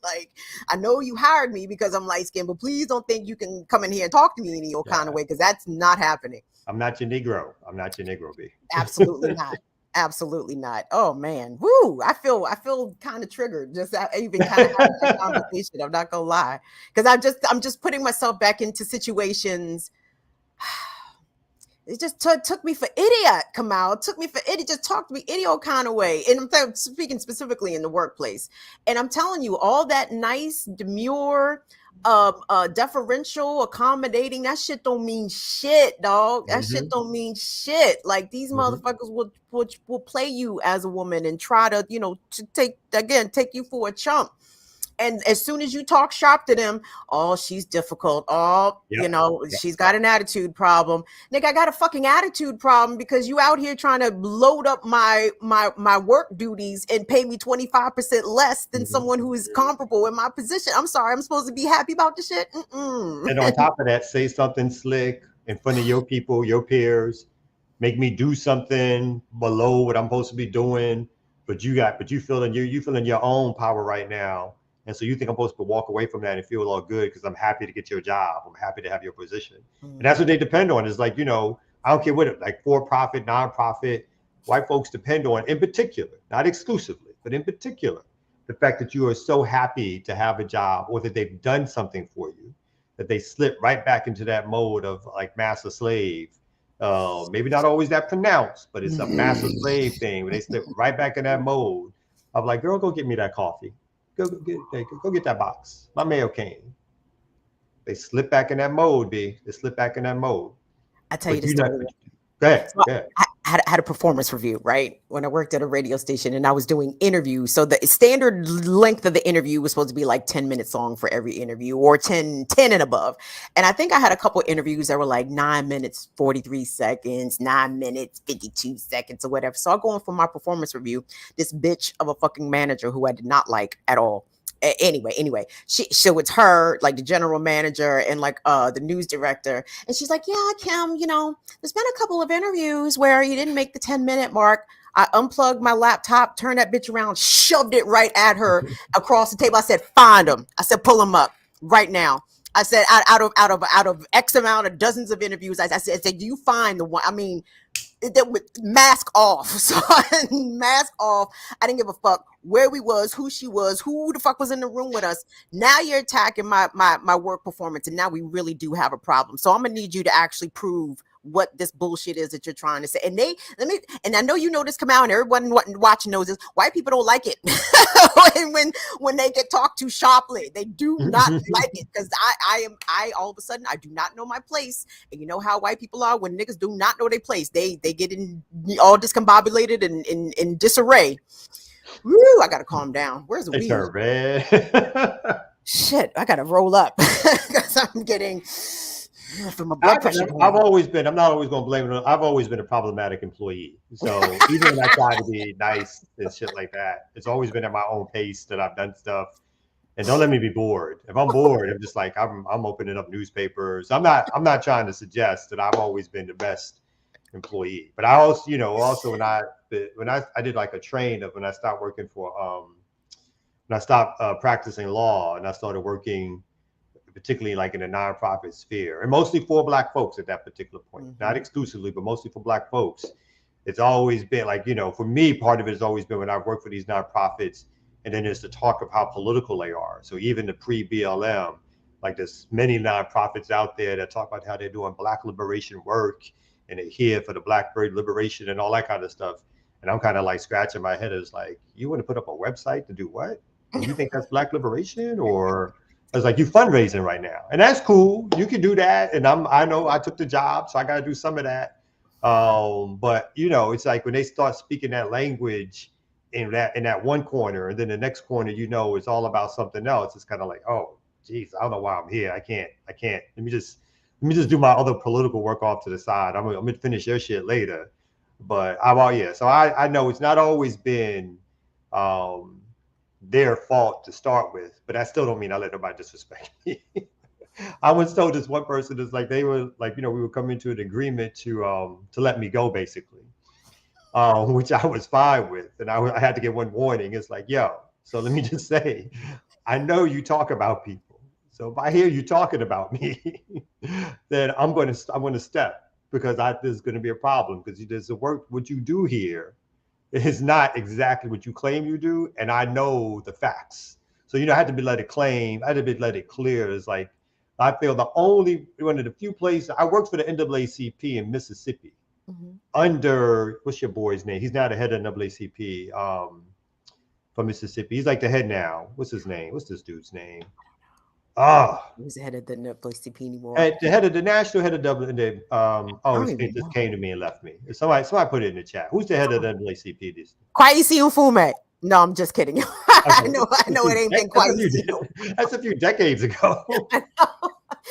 Like, I know you hired me because I'm light skinned, but please don't think you can come in here and talk to me any old kind of way, because that's not happening. I'm not your Negro. B. Absolutely not. Absolutely not. Oh man, woo! I feel kind of triggered just even kind of having that conversation. I'm not gonna lie, because I'm just putting myself back into situations. It just took me for idiot, Kamal. It took me for idiot. Just talked to me idiot kind of way. And I'm speaking specifically in the workplace. And I'm telling you, all that nice, demure, deferential, accommodating, that shit don't mean shit, dog. That shit don't mean shit. Like these motherfuckers will play you as a woman and try to, to take you for a chump. And as soon as you talk shop to them, oh, she's difficult. Oh, she's got an attitude problem. Nigga, I got a fucking attitude problem because you out here trying to load up my work duties and pay me 25% less than someone who is comparable in my position. I'm sorry, I'm supposed to be happy about the shit. And on top of that, say something slick in front of your people, your peers, make me do something below what I'm supposed to be doing. But you feeling your own power right now. And so you think I'm supposed to walk away from that and feel all good because I'm happy to get your job. I'm happy to have your position. And that's what they depend on. Is like, I don't care what it, like for-profit, non-profit, white folks depend on, in particular, not exclusively, but in particular, the fact that you are so happy to have a job or that they've done something for you, that they slip right back into that mode of like master slave. Maybe not always that pronounced, but it's a master slave thing where they slip right back in that mode of like, girl, go get me that coffee. Go get that box. My mail came. They slip back in that mode, B. They slip back in that mode. I tell you the story. Go ahead. I had a performance review, right? When I worked at a radio station and I was doing interviews. So the standard length of the interview was supposed to be like 10 minutes long for every interview or 10 and above. And I think I had a couple interviews that were like 9 minutes, 43 seconds, 9 minutes, 52 seconds or whatever. So I go in for my performance review. This bitch of a fucking manager who I did not like at all. Anyway, so it's her, like the general manager and like the news director, and she's like, yeah, Kim, there's been a couple of interviews where you didn't make the 10-minute mark. I unplugged my laptop, turned that bitch around, shoved it right at her across the table. I said, find them. I said, pull them up right now. I said, out of X amount of dozens of interviews, I said, you find the one. I mean, mask off. So mask off. I didn't give a fuck where we was, who she was, who the fuck was in the room with us. Now you're attacking my work performance, and now we really do have a problem. So I'm gonna need you to actually prove what this bullshit is that you're trying to say. And and I know you know this, come out, and everyone watching knows this. White people don't like it when they get talked to sharply. They do not like it because I all of a sudden I do not know my place. And you know how white people are when niggas do not know their place. They get in all discombobulated and in disarray. Woo, I gotta calm down. Where's the weed? Red. Shit, I gotta roll up because I'm getting from my blood pressure. I'm not always going to blame it. I've always been a problematic employee. So even when I try to be nice and shit like that, it's always been at my own pace that I've done stuff. And don't let me be bored. If I'm bored, I'm just like, I'm opening up newspapers. I'm not trying to suggest that I've always been the best employee. But I also, when I did like a train of when I stopped working for, when I stopped practicing law and I started working particularly like in the nonprofit sphere, and mostly for Black folks at that particular point, not exclusively, but mostly for Black folks. It's always been like, for me, part of it has always been when I work for these nonprofits, and then there's the talk of how political they are. So even the pre-BLM, like there's many nonprofits out there that talk about how they're doing Black liberation work, and they're here for the Blackbird liberation and all that kind of stuff. And I'm kind of like scratching my head. It's like, you want to put up a website to do what? You think that's Black liberation? Or I was like, you fundraising right now, and that's cool. You can do that, and I know I took the job, so I got to do some of that. But it's like when they start speaking that language in that one corner, and then the next corner, it's all about something else. It's kind of like, oh, geez, I don't know why I'm here. I can't. Let me just do my other political work off to the side. I'm gonna finish your shit later. But so I know it's not always been their fault to start with, but that still don't mean I let nobody disrespect me. I was told this one person is like, they were like, we were coming to an agreement to let me go basically, which I was fine with. And I had to get one warning. It's like, yo, so let me just say, I know you talk about people. So if I hear you talking about me, then I'm going to step, because there's going to be a problem, because there's the work, what you do here is not exactly what you claim you do, and I know the facts. So I had to let it clear. It's like I feel one of the few places I worked for the NAACP in Mississippi under what's your boy's name? He's now the head of NAACP from Mississippi. He's like the head now. What's his name? What's this dude's name? Who's the head of the NAACP anymore? The head of the national head of it just came to me and left me. Somebody put it in the chat. Who's the head of the NAACP? Kwesi Mfume. No, I'm just kidding. I know it ain't been Kwesi. That's a few decades ago.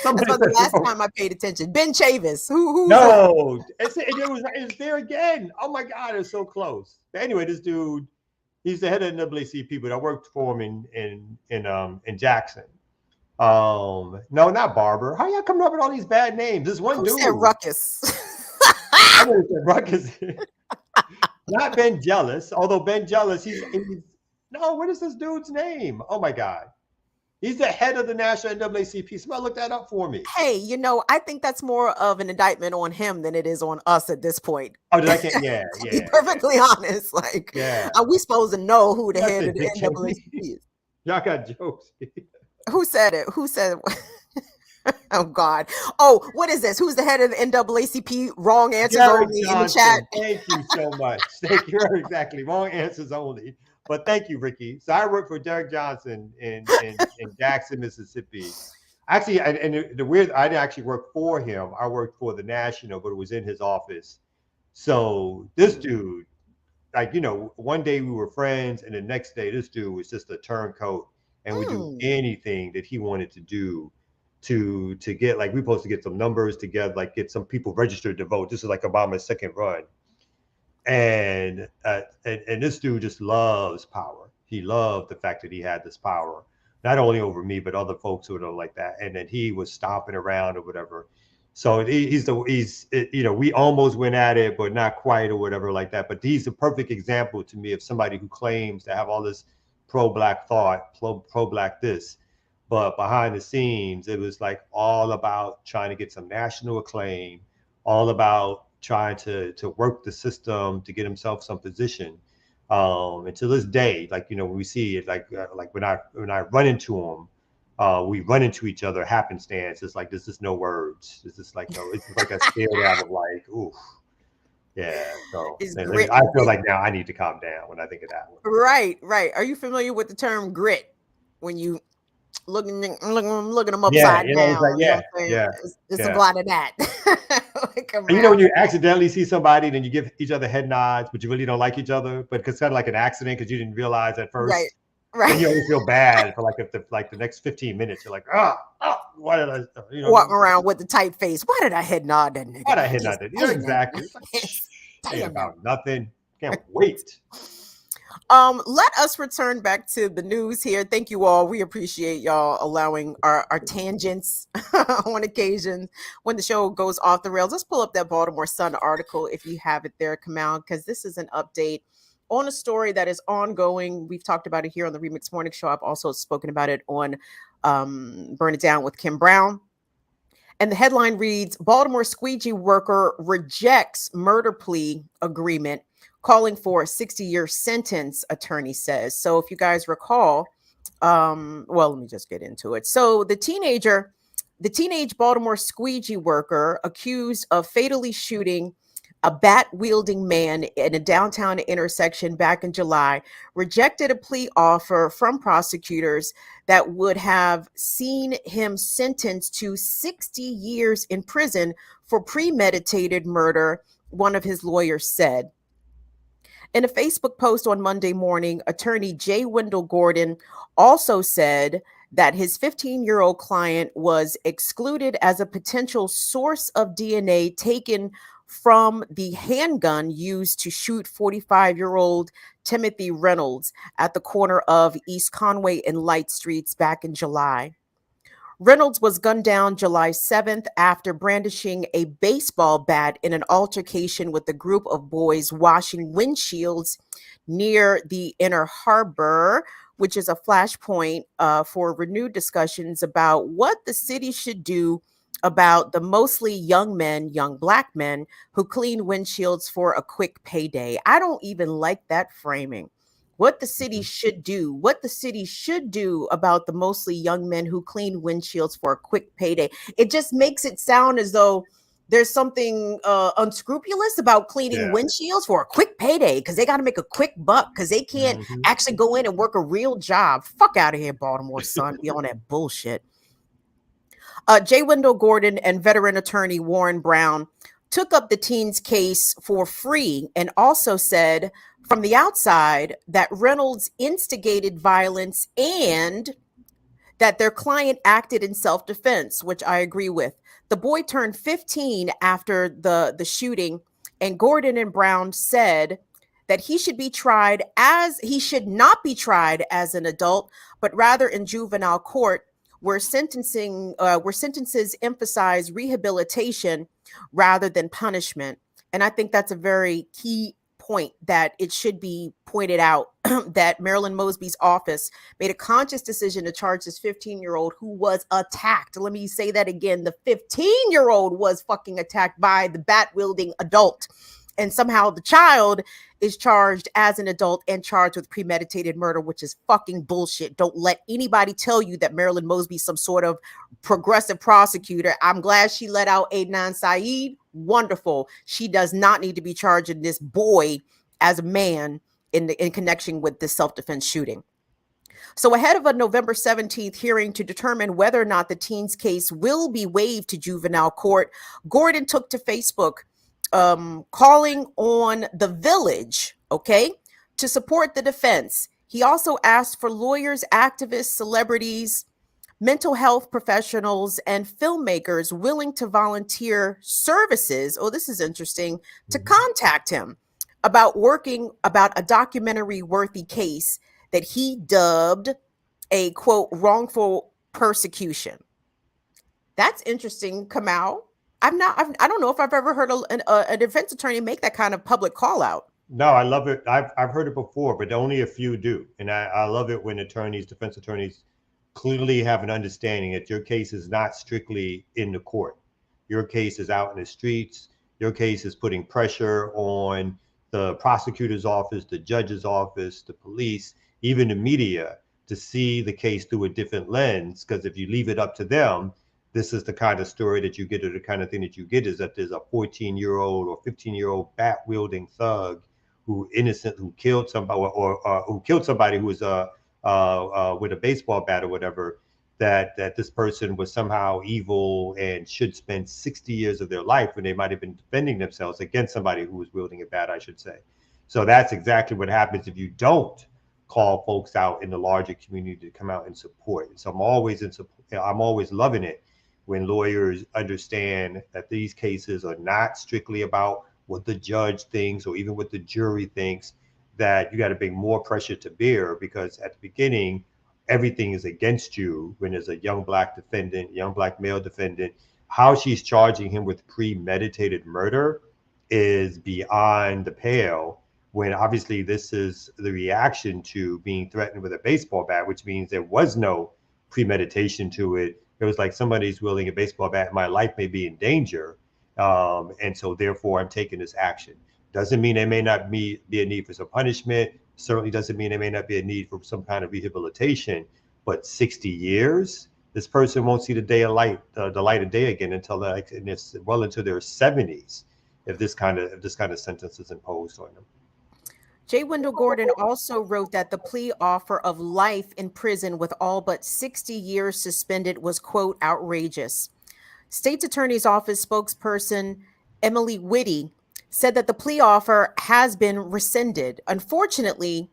That's about the last time I paid attention. Ben Chavis. Who? No, it's there again. Oh my God, it's so close. But anyway, this dude, he's the head of the NAACP, but I worked for him in Jackson. No, not Barber. How y'all coming up with all these bad names? This one dude. Said Ruckus. I would have said Ruckus. Not Ben Jealous. Although Ben Jealous, he's no. What is this dude's name? Oh my God. He's the head of the national NAACP. Somebody look that up for me. Hey, I think that's more of an indictment on him than it is on us at this point. Oh, did I can't? Yeah. To be perfectly honest, are we supposed to know who the That's head of the big joke. NAACP is? Y'all got jokes. Who said it? Who said it? Oh God. Oh, what is this? Who's the head of the NAACP? Wrong answers Derek only Johnson. in the chat. Thank you so much. Thank you. Exactly. Wrong answers only. But thank you, Ricky. So I worked for Derek Johnson in Jackson, Mississippi. Actually, I didn't actually work for him. I worked for the National, but it was in his office. So this dude, one day we were friends, and the next day this dude was just a turncoat and would do anything that he wanted to do to get, we were supposed to get some numbers together, get some people registered to vote. This is Obama's second run. And this dude just loves power. He loved the fact that he had this power, not only over me, but other folks who are like that. And then he was stomping around or whatever. So we almost went at it, but not quite or whatever like that. But he's a perfect example to me of somebody who claims to have all this pro-Black thought, pro-Black this. But behind the scenes, it was all about trying to get some national acclaim, all about trying to work the system to get himself some position. And to this day, when we see it, when I run into him, we run into each other happenstance. It's this is no words. It's just it's just a stare out of oof. Yeah. So I feel now I need to calm down when I think of that one. Right. Are you familiar with the term grit? When you looking them upside down. It's a lot of that. When you accidentally see somebody, then you give each other head nods, but you really don't like each other, but it's kind of like an accident because you didn't realize at first. Right. And you always feel bad for the next 15 minutes. You're like, why did I? Walking around with the tight face. Why did I head nod that nigga? Why did I head nod that? Yeah, exactly. Ain't about nothing. Can't wait. Let us return back to the news here. Thank you all. We appreciate y'all allowing our tangents on occasion when the show goes off the rails. Let's pull up that Baltimore Sun article if you have it there, Kamal, because this is an update on a story that is ongoing. We've talked about it here on the Remix Morning Show. I've also spoken about it on Burn It Down with Kim Brown. And the headline reads, Baltimore squeegee worker rejects murder plea agreement, calling for a 60-year sentence, attorney says. So if you guys recall, let me just get into it. So the teenage Baltimore squeegee worker accused of fatally shooting a bat-wielding man in a downtown intersection back in July rejected a plea offer from prosecutors that would have seen him sentenced to 60 years in prison for premeditated murder, one of his lawyers said. In a Facebook post on Monday morning, attorney J. Wendell Gordon also said that his 15-year-old client was excluded as a potential source of DNA taken from the handgun used to shoot 45-year-old Timothy Reynolds at the corner of East Conway and Light Streets back in July. Reynolds was gunned down July 7th after brandishing a baseball bat in an altercation with a group of boys washing windshields near the Inner Harbor, which is a flashpoint for renewed discussions about what the city should do about the mostly young men, young black men, who clean windshields for a quick payday. I don't even like that framing. What the city should do about the mostly young men who clean windshields for a quick payday. It just makes it sound as though there's something unscrupulous about cleaning windshields for a quick payday because they got to make a quick buck because they can't actually go in and work a real job. Fuck out of here, Baltimore Sun. Be on that bullshit. J. Wendell Gordon and veteran attorney Warren Brown took up the teen's case for free and also said from the outside that Reynolds instigated violence and that their client acted in self-defense, which I agree with. The boy turned 15 after the shooting, and Gordon and Brown said that he should not be tried as an adult, but rather in juvenile court, where sentences emphasize rehabilitation rather than punishment. And I think that's a very key point, that it should be pointed out that Marilyn Mosby's office made a conscious decision to charge this 15-year-old who was attacked. Let me say that again. The 15-year-old was fucking attacked by the bat-wielding adult. And somehow the child is charged as an adult and charged with premeditated murder, which is fucking bullshit. Don't let anybody tell you that Marilyn Mosby is some sort of progressive prosecutor. I'm glad she let out Adnan Syed. Wonderful. She does not need to be charging this boy as a man in connection with this self-defense shooting. So ahead of a November 17th hearing to determine whether or not the teen's case will be waived to juvenile court, Gordon took to Facebook calling on the Village, to support the defense. He also asked for lawyers, activists, celebrities, mental health professionals, and filmmakers willing to volunteer services, this is interesting, to contact him about a documentary-worthy case that he dubbed a, quote, wrongful persecution. That's interesting, Kamal. I don't know if I've ever heard a defense attorney make that kind of public call out. No, I love it. I've heard it before, but only a few do. And I love it when defense attorneys clearly have an understanding that your case is not strictly in the court. Your case is out in the streets. Your case is putting pressure on the prosecutor's office, the judge's office, the police, even the media, to see the case through a different lens. Because if you leave it up to them, this is the kind of story that you get, or the kind of thing that you get is that there's a 14-year-old or 15-year-old bat-wielding thug who killed somebody, or who killed somebody who was with a baseball bat or whatever, that this person was somehow evil and should spend 60 years of their life when they might have been defending themselves against somebody who was wielding a bat, I should say. So that's exactly what happens if you don't call folks out in the larger community to come out and support. So I'm always loving it when lawyers understand that these cases are not strictly about what the judge thinks or even what the jury thinks, that you got to bring more pressure to bear, because at the beginning, everything is against you. When there's a young black male defendant, how she's charging him with premeditated murder is beyond the pale, when obviously this is the reaction to being threatened with a baseball bat, which means there was no premeditation to it. It was like, somebody's wielding a baseball bat, my life may be in danger. And so therefore I'm taking this action. Doesn't mean there may not be a need for some punishment. Certainly doesn't mean there may not be a need for some kind of rehabilitation, but 60 years, this person won't see the light of day again until well into their 70s, if this kind of sentence is imposed on them. J. Wendell Gordon also wrote that the plea offer of life in prison with all but 60 years suspended was, quote, outrageous. State's Attorney's Office spokesperson Emily Whitty said that the plea offer has been rescinded. Unfortunately,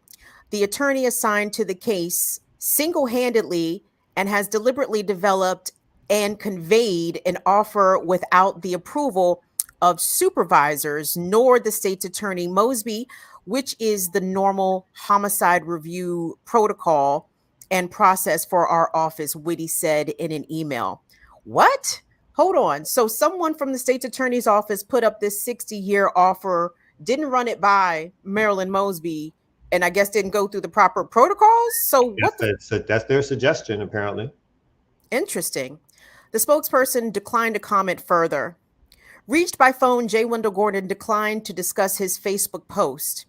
the attorney assigned to the case single-handedly and has deliberately developed and conveyed an offer without the approval of supervisors nor the state's attorney Mosby, which is the normal homicide review protocol and process for our office, Whitty said in an email. What? Hold on. So someone from the state's attorney's office put up this 60-year offer, didn't run it by Marilyn Mosby, and I guess didn't go through the proper protocols? So that's their suggestion, apparently. Interesting. The spokesperson declined to comment further. Reached by phone, J. Wendell Gordon declined to discuss his Facebook post.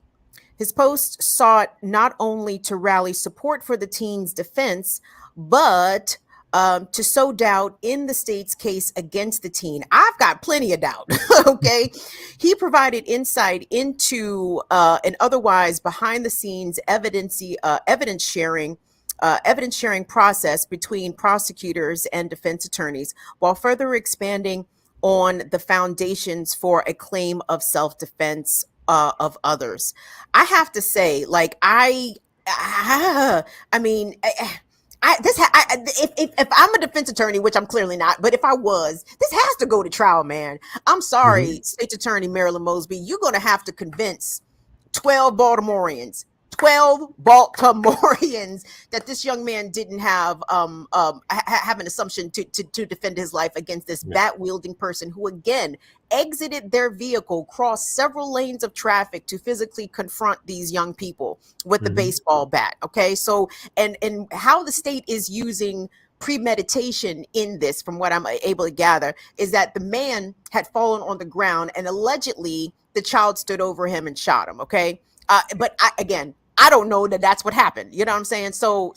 His post sought not only to rally support for the teen's defense, but to sow doubt in the state's case against the teen. I've got plenty of doubt. Okay. He provided insight into an otherwise behind the scenes evidence sharing process between prosecutors and defense attorneys, while further expanding on the foundations for a claim of self-defense of others. I have to say, like, if I'm a defense attorney, which I'm clearly not, but if I was, this has to go to trial, man. I'm sorry, State's Attorney Marilyn Mosby, you're going to have to convince 12 Baltimoreans that this young man didn't have an assumption to defend his life against this bat-wielding person who, again, exited their vehicle, crossed several lanes of traffic to physically confront these young people with the baseball bat. Okay, so and how the state is using premeditation in this, from what I'm able to gather, is that the man had fallen on the ground and allegedly the child stood over him and shot him. Okay, but I don't know that that's what happened. You know what I'm saying? So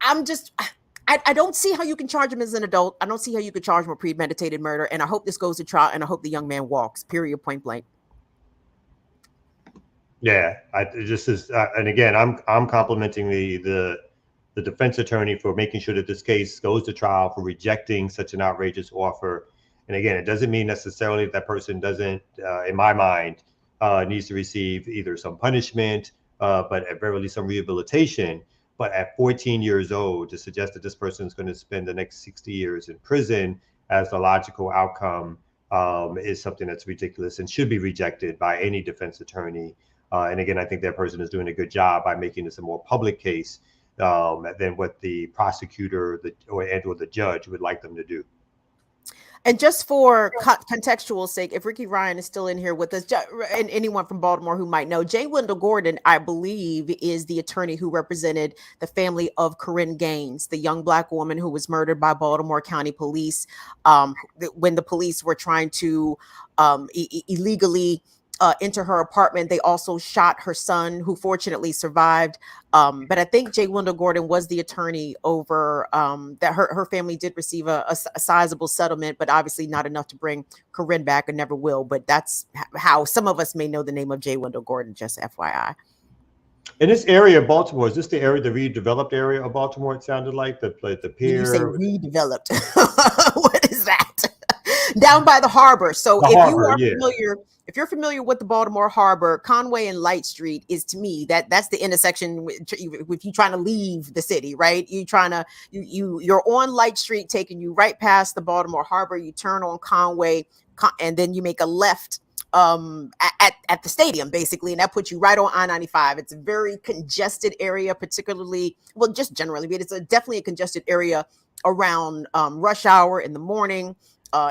I don't see how you can charge him as an adult. I don't see how you could charge him with premeditated murder. And I hope this goes to trial, and I hope the young man walks, period, point blank. Yeah, and again, I'm complimenting the defense attorney for making sure that this case goes to trial, for rejecting such an outrageous offer. And again, it doesn't mean necessarily that person doesn't, in my mind, needs to receive either some punishment, but at very least some rehabilitation. But at 14 years old, to suggest that this person is going to spend the next 60 years in prison as the logical outcome is something that's ridiculous and should be rejected by any defense attorney. And again, I think that person is doing a good job by making this a more public case than what the prosecutor or the judge would like them to do. And just for contextual sake, if Ricky Ryan is still in here with us, and anyone from Baltimore who might know, J. Wendell Gordon, I believe, is the attorney who represented the family of Corinne Gaines, the young Black woman who was murdered by Baltimore County Police when the police were trying to illegally into her apartment. They also shot her son, who fortunately survived. But I think J. Wendell Gordon was the attorney over that. Her family did receive a sizable settlement, but obviously not enough to bring Corinne back, and never will. But that's how some of us may know the name of J. Wendell Gordon, just FYI. In this area of Baltimore, is this the area, the redeveloped area of Baltimore? It sounded like the pier. You say redeveloped. What is that? Down by the harbor. So if you're familiar with the Baltimore Harbor, Conway and Light Street is, to me, that's the intersection if you're trying to leave the city, right? You're on Light Street, taking you right past the Baltimore Harbor. You turn on Conway, and then you make a left at the stadium, basically, and that puts you right on I-95. It's a very congested area, particularly, well, just generally, but it's definitely a congested area around rush hour in the morning.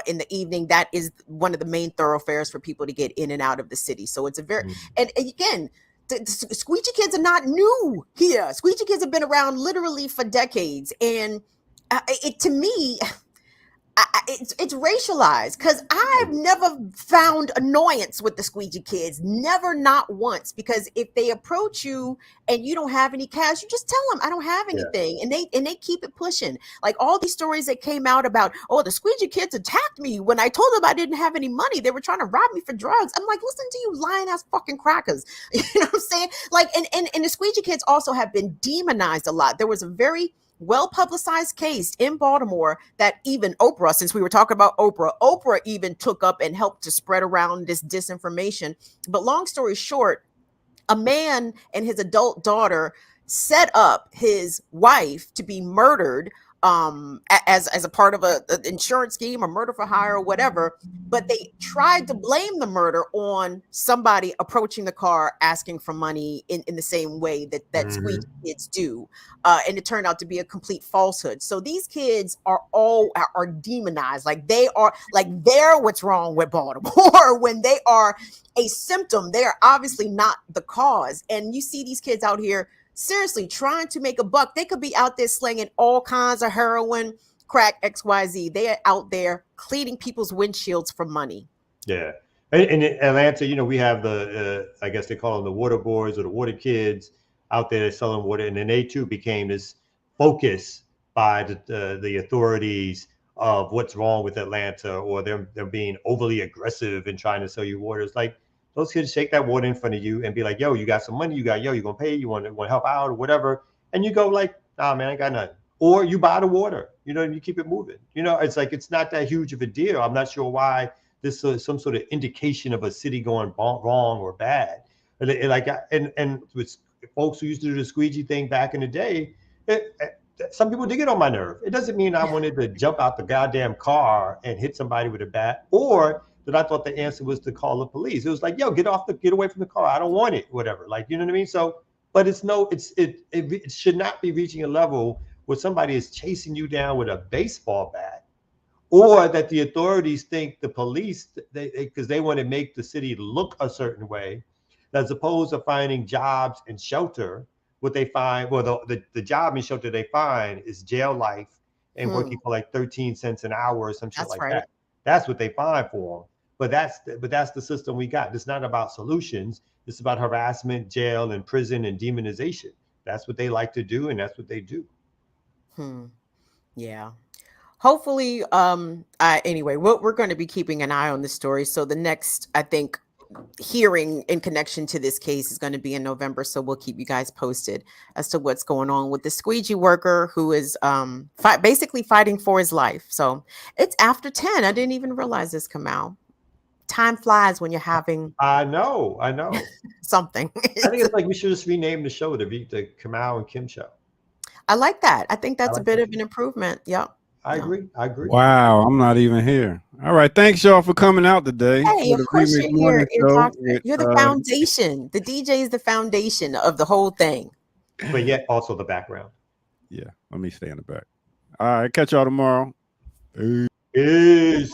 In the evening, that is one of the main thoroughfares for people to get in and out of the city. So it's a very, and again, the Squeegee Kids are not new here. Squeegee Kids have been around literally for decades. And to me, it's racialized, because I've never found annoyance with the Squeegee Kids, never, not once. Because if they approach you and you don't have any cash, you just tell them, I don't have anything, and they keep it pushing. Like all these stories that came out about, oh, the Squeegee Kids attacked me when I told them I didn't have any money. They were trying to rob me for drugs. I'm like, listen to you lying ass fucking crackers. You know what I'm saying? Like, and the Squeegee Kids also have been demonized a lot. There was a very well-publicized case in Baltimore that even Oprah, since we were talking about Oprah even took up and helped to spread around this disinformation. But long story short, a man and his adult daughter set up his wife to be murdered as a part of an insurance scheme or murder for hire or whatever, but they tried to blame the murder on somebody approaching the car asking for money in the same way that Squeegee Kids do, and it turned out to be a complete falsehood. So these kids are demonized, like they're what's wrong with Baltimore. When they are a symptom, they are obviously not the cause. And you see these kids out here seriously trying to make a buck. They could be out there slinging all kinds of heroin, crack, XYZ. They are out there cleaning people's windshields for money. Yeah. And in Atlanta, you know, we have the, I guess they call them the water boys or the water kids out there selling water. And then they too became this focus by the authorities of what's wrong with Atlanta, or they're being overly aggressive in trying to sell you water. It's like those kids shake that water in front of you and be like, yo, you got some money, you're gonna pay, you want to help out or whatever. And you go like, nah, man, I got nothing. Or you buy the water, you know, and you keep it moving. You know, it's like, it's not that huge of a deal. I'm not sure why this is some sort of indication of a city going wrong or bad. And with folks who used to do the squeegee thing back in the day, some people did get on my nerve. It doesn't mean I wanted to jump out the goddamn car and hit somebody with a bat, or that I thought the answer was to call the police. It was like, yo, get away from the car. I don't want it, whatever. Like, you know what I mean? So, but it should not be reaching a level where somebody is chasing you down with a baseball bat, or that the authorities think the police, because they want to make the city look a certain way, as opposed to finding jobs and shelter. What they find, well, the job and shelter they find is jail life and working for like 13 cents an hour or some shit that. That's what they find for them. But that's the system we got. It's not about solutions. It's about harassment, jail, and prison and demonization. That's what they like to do, and that's what they do. Yeah. Hopefully, anyway, we're going to be keeping an eye on this story. So the next, I think, hearing in connection to this case is going to be in November. So we'll keep you guys posted as to what's going on with the squeegee worker who is basically fighting for his life. So it's after 10. I didn't even realize this, Kamau. Time flies when you're having. I know. Something. I think it's like we should just rename the show to the Kamau and Kim show. I like that. I think that's a bit of an improvement. Yep. I agree. Wow, I'm not even here. All right, thanks y'all for coming out today. Hey, of course you're here. You're the foundation. The DJ is the foundation of the whole thing. But yet also the background. Yeah, let me stay in the back. All right, catch y'all tomorrow. Peace.